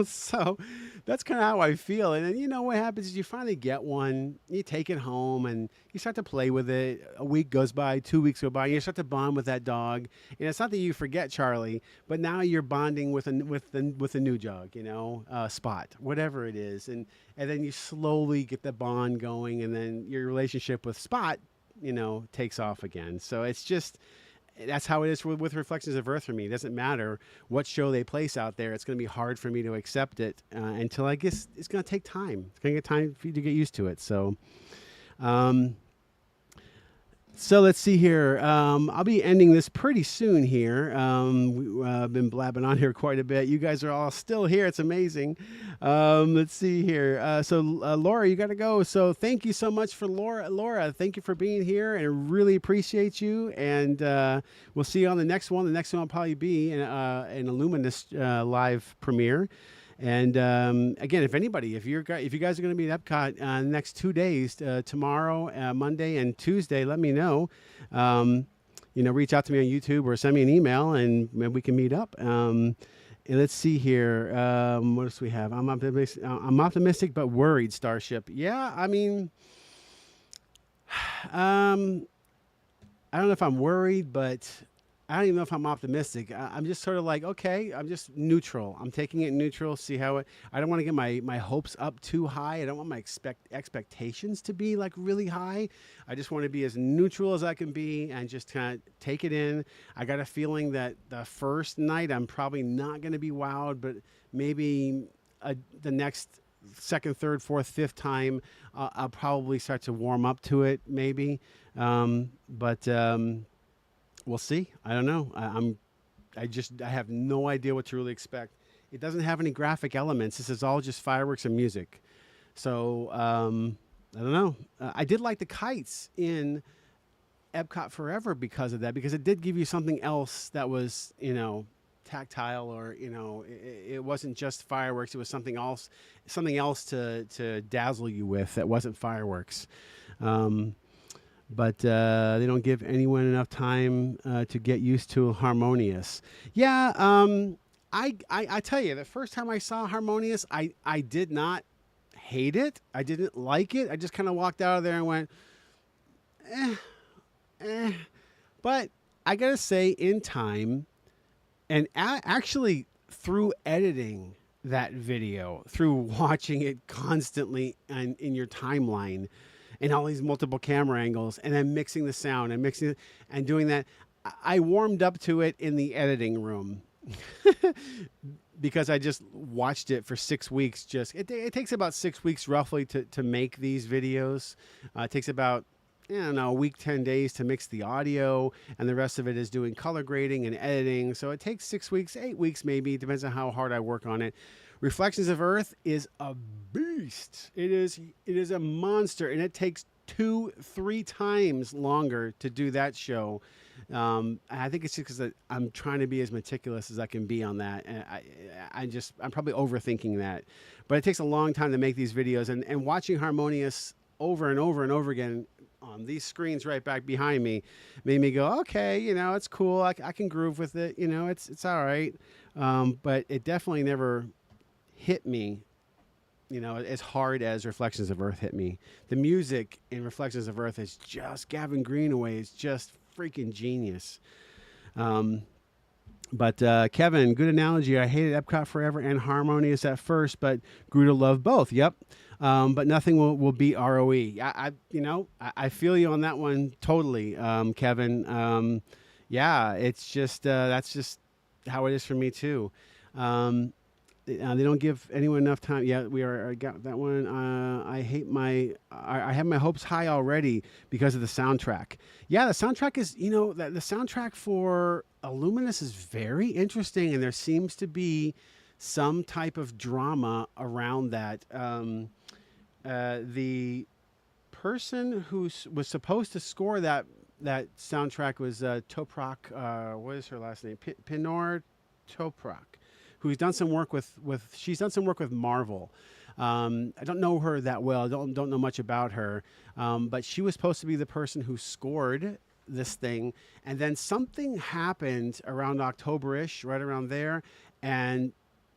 So that's kind of how I feel. And then, what happens is you finally get one, you take it home, and you start to play with it. A week goes by, 2 weeks go by, and you start to bond with that dog. And it's not that you forget Charlie, but now you're bonding with a new dog, Spot, whatever it is. And then you slowly get the bond going, and then your relationship with Spot, takes off again. So it's just... That's how it is with Reflections of Earth for me. It doesn't matter what show they place out there. It's going to be hard for me to accept it until, I guess, it's going to take time. It's going to get time for you to get used to it. So, so let's see here. I'll be ending this pretty soon here. I've been blabbing on here quite a bit. You guys are all still here. It's amazing. Let's see here. So Laura, you got to go. So thank you so much for Laura, thank you for being here, and I really appreciate you. And we'll see you on the next one. The next one will probably be an Illuminous live premiere. And again, if you guys are going to be at Epcot next 2 days, tomorrow, Monday, and Tuesday, let me know. Reach out to me on YouTube or send me an email, and maybe we can meet up. And let's see here. What else we have? I'm optimistic but worried. Starship. Yeah, I mean, I don't know if I'm worried, but I don't even know if I'm optimistic. I'm just sort of like, okay, I'm just neutral. I'm taking it neutral, see how it. I don't want to get my hopes up too high. I don't want my expectations to be like really high. I just want to be as neutral as I can be and just kind of take it in. I got a feeling that the first night I'm probably not going to be wowed, but maybe the next second, third, fourth, fifth time, I'll probably start to warm up to it, maybe. But we'll see. I don't know. I have no idea what to really expect. It doesn't have any graphic elements. This is all just fireworks and music. So I don't know. I did like the kites in Epcot Forever because of that, because it did give you something else that was, tactile, or it wasn't just fireworks. It was something else to dazzle you with that wasn't fireworks. But they don't give anyone enough time to get used to Harmonious. Yeah, I tell you, the first time I saw Harmonious, I did not hate it. I didn't like it. I just kind of walked out of there and went, eh. But I got to say, in time, and actually through editing that video, through watching it constantly and in your timeline, and all these multiple camera angles, and then mixing the sound and mixing it and doing that, I warmed up to it in the editing room because I just watched it for 6 weeks. It takes about 6 weeks roughly to make these videos. It takes about, I don't know, a week, 10 days to mix the audio, and the rest of it is doing color grading and editing. So it takes 6 weeks, 8 weeks maybe. It depends on how hard I work on it. Reflections of Earth is a beast. It is a monster, and it takes 2-3 times longer to do that show. I think it's just because I'm trying to be as meticulous as I can be on that, and I'm probably overthinking that. But it takes a long time to make these videos, and watching Harmonious over and over and over again on these screens right back behind me made me go, okay, it's cool. I can groove with it. It's all right. But it definitely never hit me, as hard as Reflections of Earth hit me. The music in Reflections of Earth is just, Gavin Greenaway is just freaking genius. But Kevin, good analogy. I hated Epcot Forever and Harmonious at first, but grew to love both. Yep. But nothing will beat ROE. I feel you on that one totally, Kevin. Yeah, it's just that's just how it is for me too. They don't give anyone enough time. Yeah, I got that one. I have my hopes high already because of the soundtrack. Yeah, the soundtrack is, the soundtrack for Illuminous is very interesting, and there seems to be some type of drama around that. The person who was supposed to score that soundtrack was Toprak. What is her last name? Pinor Toprak, who's done some work she's done some work with Marvel. I don't know her that well. I don't know much about her. But she was supposed to be the person who scored this thing. And then something happened around October-ish, right around there. And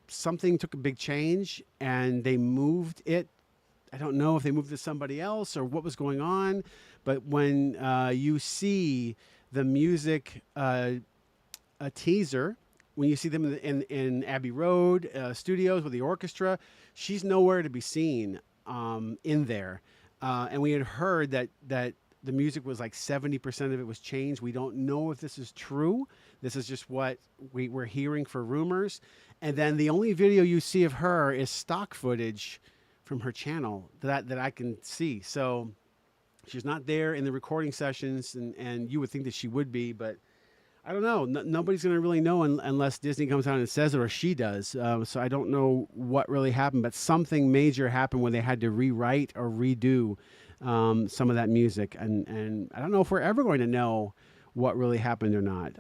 something took a big change, and they moved it. I don't know if they moved it to somebody else or what was going on. But when you see the music a teaser, when you see them in Abbey Road studios with the orchestra, she's nowhere to be seen in there. And we had heard that the music was like 70% of it was changed. We don't know if this is true. This is just what we're hearing for rumors. And then the only video you see of her is stock footage from her channel that I can see. So she's not there in the recording sessions, and you would think that she would be, but I don't know. Nobody's going to really know unless Disney comes out and says it, or she does. So I don't know what really happened, but something major happened when they had to rewrite or redo some of that music. And I don't know if we're ever going to know what really happened or not.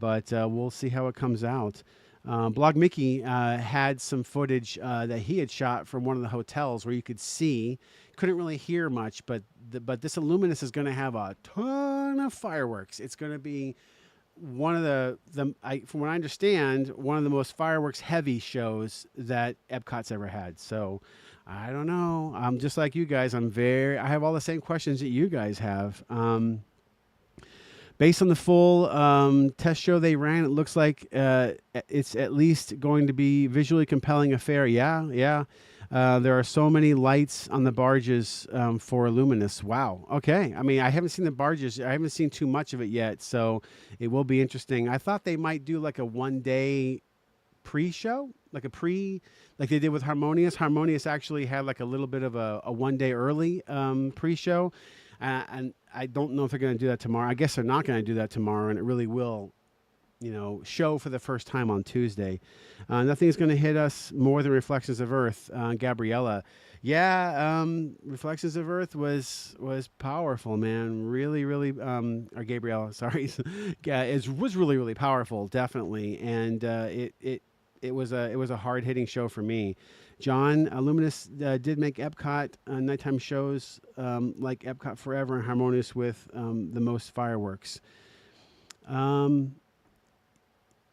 But we'll see how it comes out. Blog Mickey had some footage that he had shot from one of the hotels where you could see, couldn't really hear much, but this Illuminous is going to have a ton of fireworks. It's going to be one of from what I understand, one of the most fireworks heavy shows that Epcot's ever had. So I don't know. I'm just like you guys. I have all the same questions that you guys have. Based on the full test show they ran, it looks like it's at least going to be visually compelling affair. Yeah, yeah. There are so many lights on the barges for Illuminous. Wow. Okay. I mean, I haven't seen the barges. I haven't seen too much of it yet, so it will be interesting. I thought they might do like a 1 day pre-show, like they did with Harmonious. Harmonious actually had like a little bit of a 1 day early pre-show, and I don't know if they're going to do that tomorrow. I guess they're not going to do that tomorrow, and it really will, show for the first time on Tuesday. Nothing's going to hit us more than Reflections of Earth. Gabriella, yeah, Reflections of Earth was powerful, man. Really, really, or Gabriella, sorry, yeah, it was really, really powerful, definitely, and it was a hard hitting show for me. John, Luminous did make Epcot nighttime shows like Epcot Forever and Harmonious with the most fireworks.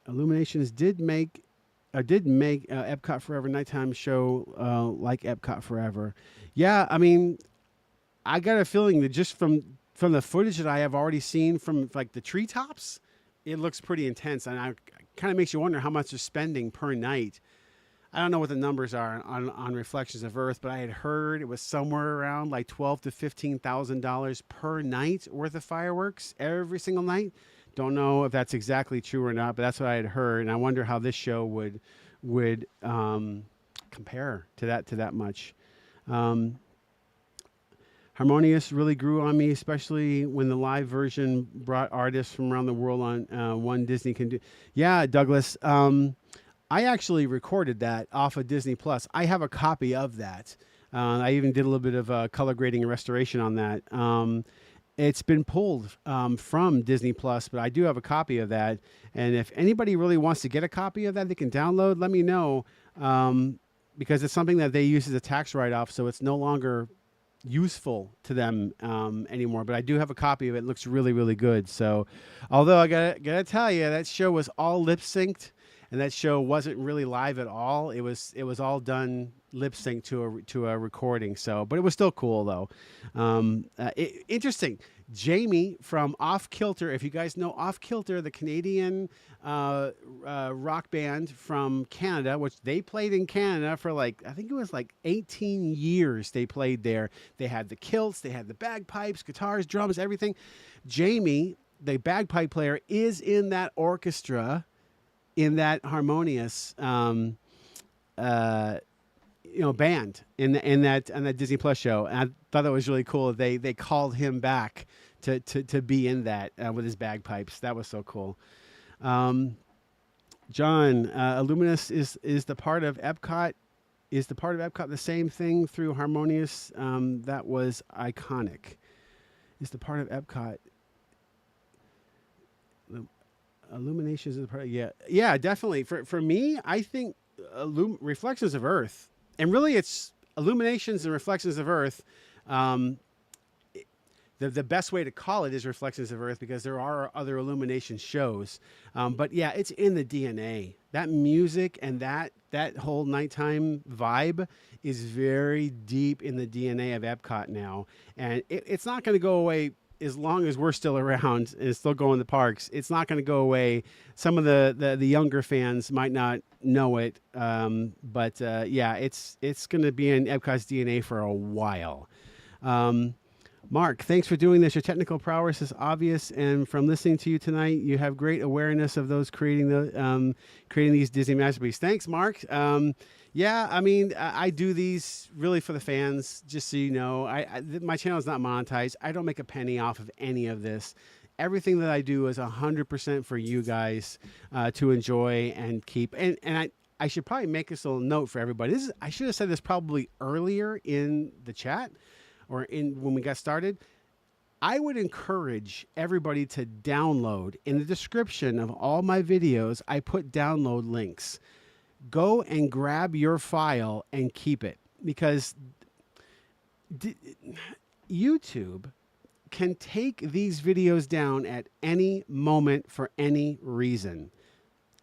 Illuminations did make Epcot Forever nighttime show like Epcot Forever. Yeah, I mean, I got a feeling that just from the footage that I have already seen from like the treetops, it looks pretty intense, and I kind of makes you wonder how much they're spending per night. I don't know what the numbers are on Reflections of Earth, but I had heard it was somewhere around like $12,000 to $15,000 per night worth of fireworks every single night. Don't know if that's exactly true or not, but that's what I had heard, and I wonder how this show would compare to that much. Harmonious really grew on me, especially when the live version brought artists from around the world on One Disney Can Do. Yeah, Douglas. I actually recorded that off of Disney Plus. I have a copy of that. I even did a little bit of color grading and restoration on that. It's been pulled from Disney Plus, but I do have a copy of that. And if anybody really wants to get a copy of that, they can download. Let me know, because it's something that they use as a tax write-off, so it's no longer useful to them anymore. But I do have a copy of it. It looks really, really good. So, although I gotta tell you, that show was all lip synced. And that show wasn't really live at all. It was all done lip sync to a recording. So, but it was still cool though. Interesting. Jamie from Off Kilter. If you guys know Off Kilter, the Canadian rock band from Canada, which they played in Canada for like, I think it was like 18 years. They played there. They had the kilts, they had the bagpipes, guitars, drums, everything. Jamie, the bagpipe player, is in that orchestra, in that Harmonious, band in that Disney Plus show. And I thought that was really cool. They called him back to be in that with his bagpipes. That was so cool. John, Illuminous is the part of Epcot. Is the part of Epcot the same thing through Harmonious? That was iconic. Is the part of Epcot. Illuminations is part of, yeah, definitely. For me, I think Reflections of Earth, and really it's Illuminations and Reflections of Earth. The best way to call it is Reflections of Earth, because there are other Illumination shows. But yeah, it's in the DNA. That music and that whole nighttime vibe is very deep in the DNA of Epcot now, and it's not going to go away. As long as we're still around and still going to the parks, it's not going to go away. Some of the younger fans might not know it, but yeah, it's going to be in Epcot's DNA for a while. Mark, thanks for doing this. Your technical prowess is obvious, and from listening to you tonight, you have great awareness of those creating these Disney masterpieces. Thanks, Mark. Yeah, I mean, I do these really for the fans, just so you know. My channel is not monetized. I don't make a penny off of any of this. Everything that I do is 100% for you guys to enjoy and keep. And I should probably make this little note for everybody. I should have said this probably earlier in the chat or when we got started. I would encourage everybody to download. In the description of all my videos, I put download links. Go and grab your file and keep it, because YouTube can take these videos down at any moment for any reason.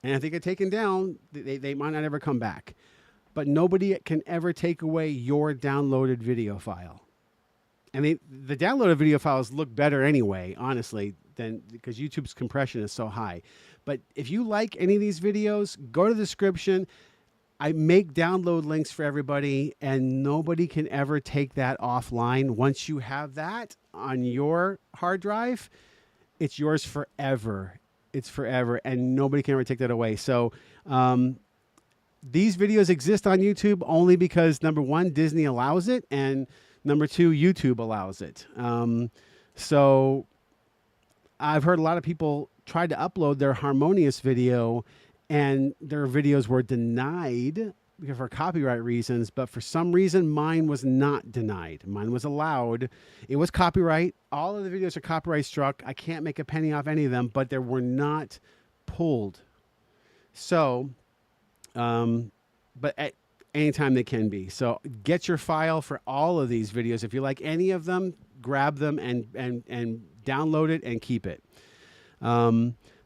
And if they get taken down, they might not ever come back. But nobody can ever take away your downloaded video file. And the downloaded video files look better anyway, honestly. then because YouTube's compression is so high. But if you like any of these videos, go to the description. I make download links for everybody, and nobody can ever take that offline. Once you have that on your hard drive, it's yours forever. It's forever, and nobody can ever take that away. So these videos exist on YouTube only because, number one, Disney allows it, and number two, YouTube allows it. So I've heard a lot of people try to upload their Harmonious video, and their videos were denied for copyright reasons, but for some reason mine was not denied. Mine was allowed. It was copyright. All of the videos are copyright struck. I can't make a penny off any of them, but they were not pulled. So, but at any time they can be. So get your file for all of these videos. If you like any of them, grab them and download it and keep it.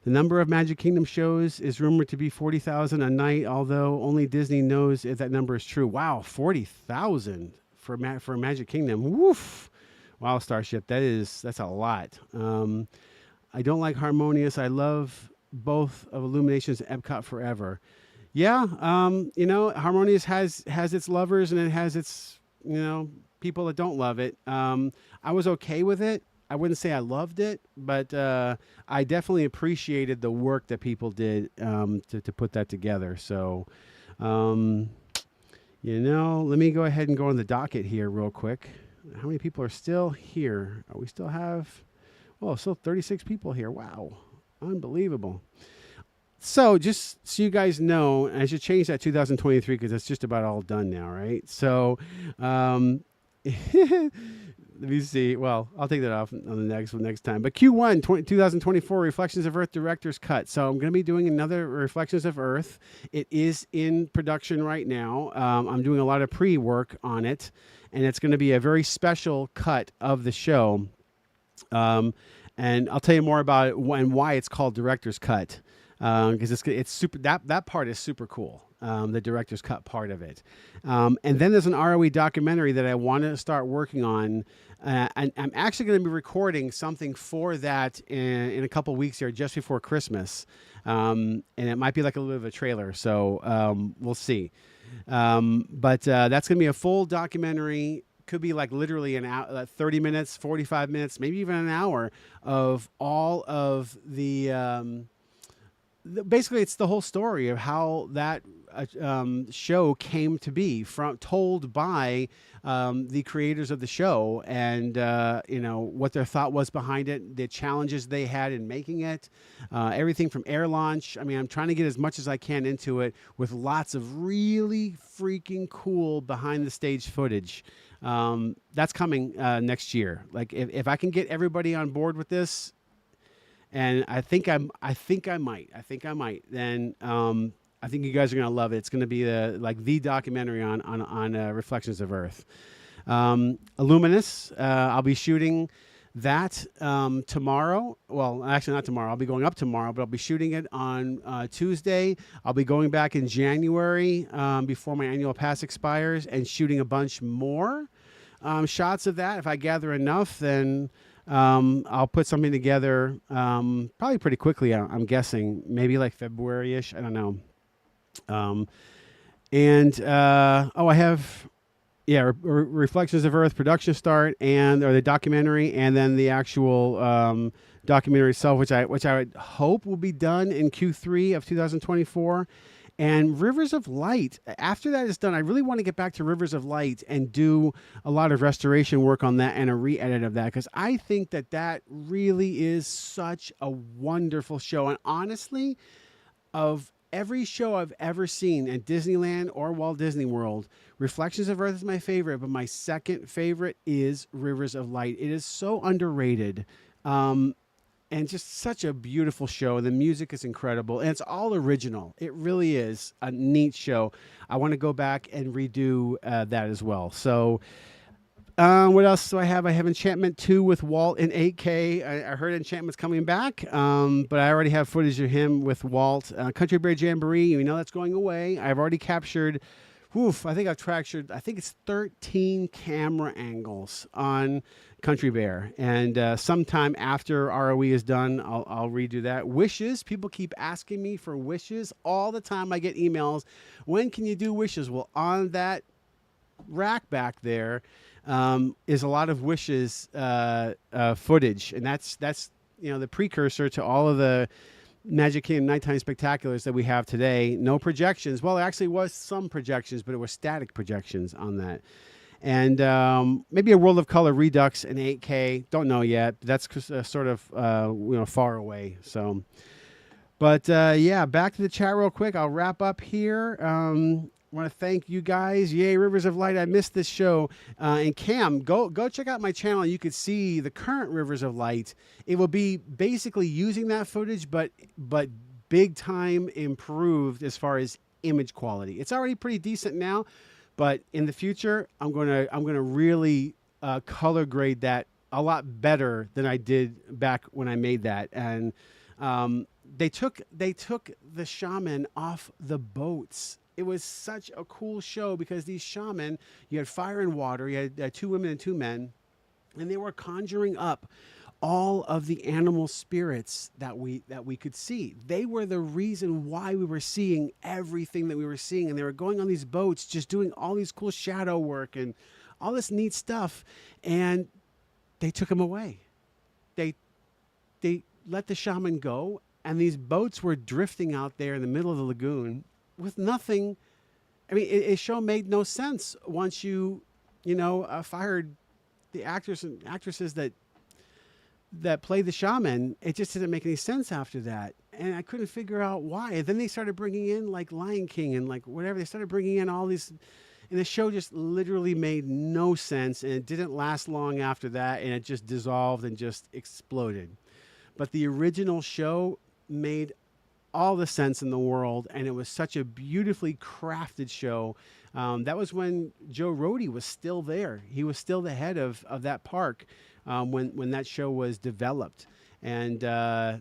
The number of Magic Kingdom shows is rumored to be 40,000 a night, although only Disney knows if that number is true. Wow, 40,000 for Magic Kingdom. Woof. Wow, Starship, that's a lot. I don't like Harmonious. I love both of Illuminations and Epcot Forever. Yeah, Harmonious has its lovers, and it has its, people that don't love it. I was okay with it. I wouldn't say I loved it, but I definitely appreciated the work that people did to put that together. So, let me go ahead and go on the docket here real quick. How many people are still here? We still have, still 36 people here. Wow, unbelievable. So just so you guys know, I should change that 2023 because it's just about all done now, right? So, let me see. Well, I'll take that off on the next time. But Q1 2024 Reflections of Earth Director's Cut. So I'm going to be doing another Reflections of Earth. It is in production right now. I'm doing a lot of pre-work on it, and it's going to be a very special cut of the show. And I'll tell you more about it and why it's called Director's Cut. Because it's super. That part is super cool. The director's cut part of it, and then there's an ROE documentary that I want to start working on, and I'm actually going to be recording something for that in a couple weeks here, just before Christmas, and it might be like a little bit of a trailer. So we'll see, but that's going to be a full documentary. Could be like literally an hour, 30 minutes, 45 minutes, maybe even an hour of all of the. Basically, it's the whole story of how that show came to be, told by the creators of the show, and what their thought was behind it, the challenges they had in making it, everything from air launch. I mean, I'm trying to get as much as I can into it with lots of really freaking cool behind the stage footage. That's coming next year. Like if I can get everybody on board with this. And I think I might. Then I think you guys are gonna love it. It's gonna be the documentary on Reflections of Earth. Illuminous. I'll be shooting that tomorrow. Well, actually not tomorrow. I'll be going up tomorrow, but I'll be shooting it on Tuesday. I'll be going back in January before my annual pass expires and shooting a bunch more shots of that. If I gather enough, then. I'll put something together probably pretty quickly. I'm guessing maybe like February-ish. I don't know. I have Reflections of Earth production start or the documentary, and then the actual documentary itself, which I would hope will be done in Q3 of 2024. And Rivers of Light, after that is done, I really want to get back to Rivers of Light and do a lot of restoration work on that and a re-edit of that, because I think that really is such a wonderful show. And honestly, of every show I've ever seen at Disneyland or Walt Disney World, Reflections of Earth is my favorite, but my second favorite is Rivers of Light. It is so underrated. And just such a beautiful show. The music is incredible. And it's all original. It really is a neat show. I want to go back and redo that as well. So what else do I have? I have Enchantment 2 with Walt in 8K. I heard Enchantment's coming back, but I already have footage of him with Walt. Country Bear Jamboree, that's going away. I've already captured Woof, I think I've captured, I think it's 13 camera angles on Country Bear. And sometime after ROE is done, I'll redo that. Wishes, people keep asking me for wishes all the time. I get emails, when can you do wishes? Well, on that rack back there is a lot of wishes footage. And that's the precursor to all of the Magic Kingdom Nighttime Spectaculars that we have today. No projections. Well, there actually was some projections, but it was static projections on that. And maybe a World of Color Redux in 8K. Don't know yet. That's sort of far away. So, but yeah, back to the chat real quick. I'll wrap up here. I want to thank you guys. Yay, Rivers of Light. I missed this show. And Cam, go check out my channel. You could see the current Rivers of Light. It will be basically using that footage, but big time improved as far as image quality. It's already pretty decent now, but in the future, I'm gonna really color grade that a lot better than I did back when I made that. And they took the shaman off the boats. It was such a cool show because these shaman, you had fire and water, you had 2 women and 2 men, and they were conjuring up all of the animal spirits that we could see. They were the reason why we were seeing everything that we were seeing, and they were going on these boats just doing all these cool shadow work and all this neat stuff, and they took them away. They let the shaman go, and these boats were drifting out there in the middle of the lagoon with nothing. I mean, it show made no sense once you fired the actors and actresses that played the shaman. It just didn't make any sense after that, and I couldn't figure out why. And then they started bringing in like Lion King and like whatever. They started bringing in all these, and the show just literally made no sense, and it didn't last long after that, and it just dissolved and just exploded. But the original show made all the sense in the world, and it was such a beautifully crafted show. That was when Joe Rohde was still there. He was still the head of that park when that show was developed. And Joe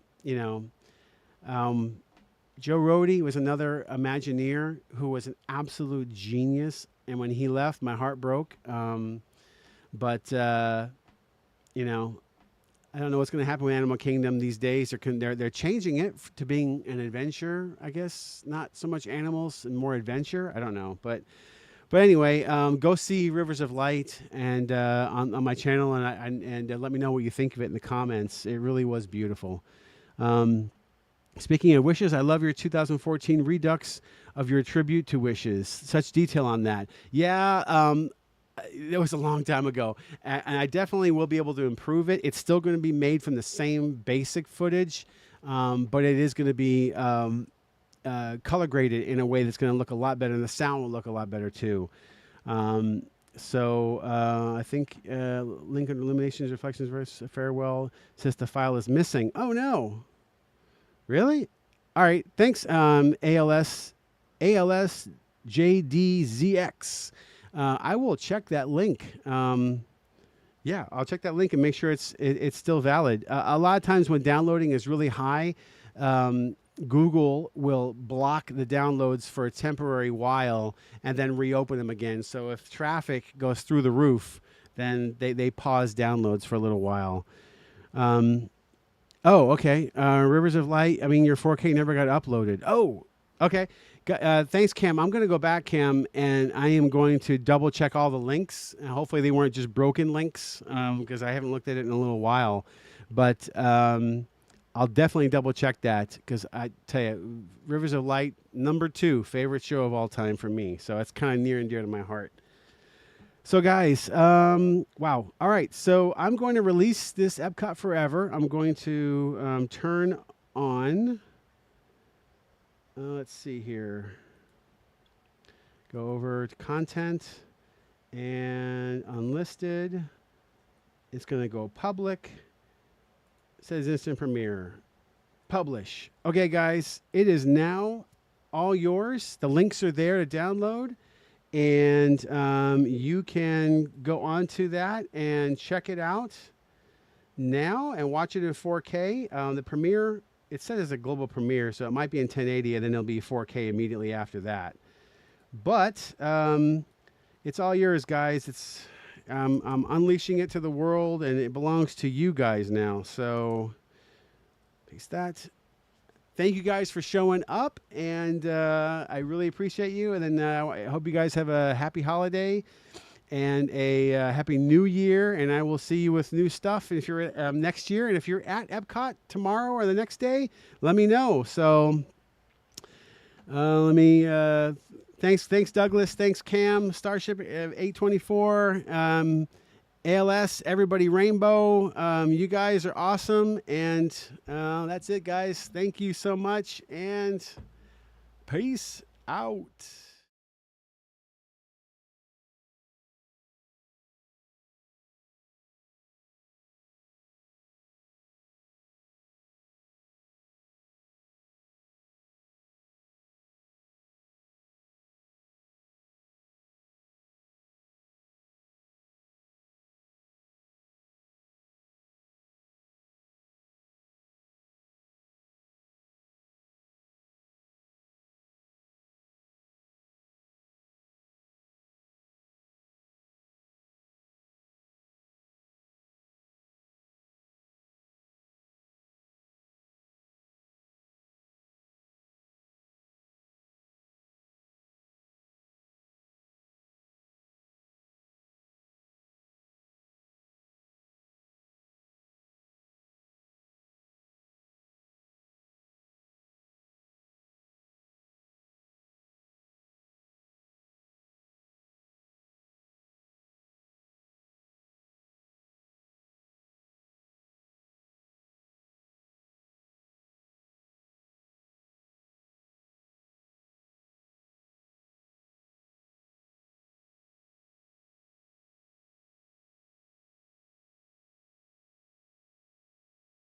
Rohde was another Imagineer who was an absolute genius. And when he left, my heart broke. I don't know what's going to happen with Animal Kingdom these days. They're changing it to being an adventure, I guess. Not so much animals and more adventure. I don't know, but anyway, go see Rivers of Light and on my channel, and let me know what you think of it in the comments. It really was beautiful. Speaking of wishes, I love your 2014 redux of your tribute to Wishes. Such detail on that. Yeah. It was a long time ago, and I definitely will be able to improve it. It's still going to be made from the same basic footage, but it is going to be color graded in a way that's going to look a lot better, and the sound will look a lot better too. I think Lincoln Illuminations, Reflections, verse Farewell says the file is missing. Oh no, really? All right, thanks. ALS JDZX. I will check that link. Yeah, I'll check that link and make sure it's still valid. A lot of times when downloading is really high, Google will block the downloads for a temporary while and then reopen them again. So if traffic goes through the roof, then they pause downloads for a little while. Oh, okay. Rivers of Light. I mean, your 4K never got uploaded. Oh, okay. Thanks, Cam. I'm going to go back, Cam, and I am going to double check all the links. And hopefully they weren't just broken links because I haven't looked at it in a little while. But I'll definitely double check that because I tell you, Rivers of Light, #2 favorite show of all time for me. So that's kind of near and dear to my heart. So guys, wow. All right. So I'm going to release this Epcot Forever. I'm going to turn on... let's see here. Go over to content and unlisted. It's going to go public. It says instant premiere. Publish. Okay, guys, it is now all yours. The links are there to download, and you can go on to that and check it out now and watch it in 4K. The premiere, it says it's a global premiere, so it might be in 1080 and then it'll be 4K immediately after that. But it's all yours, guys. I'm unleashing it to the world, and it belongs to you guys now. So, peace that. Thank you guys for showing up, and I really appreciate you. And then I hope you guys have a happy holiday and a happy new year. And I will see you with new stuff if you're next year. And if you're at Epcot tomorrow or the next day, let me know. So let me. Thanks, Douglas. Thanks, Cam. Starship 824. ALS, everybody, Rainbow. You guys are awesome. And that's it, guys. Thank you so much. And peace out.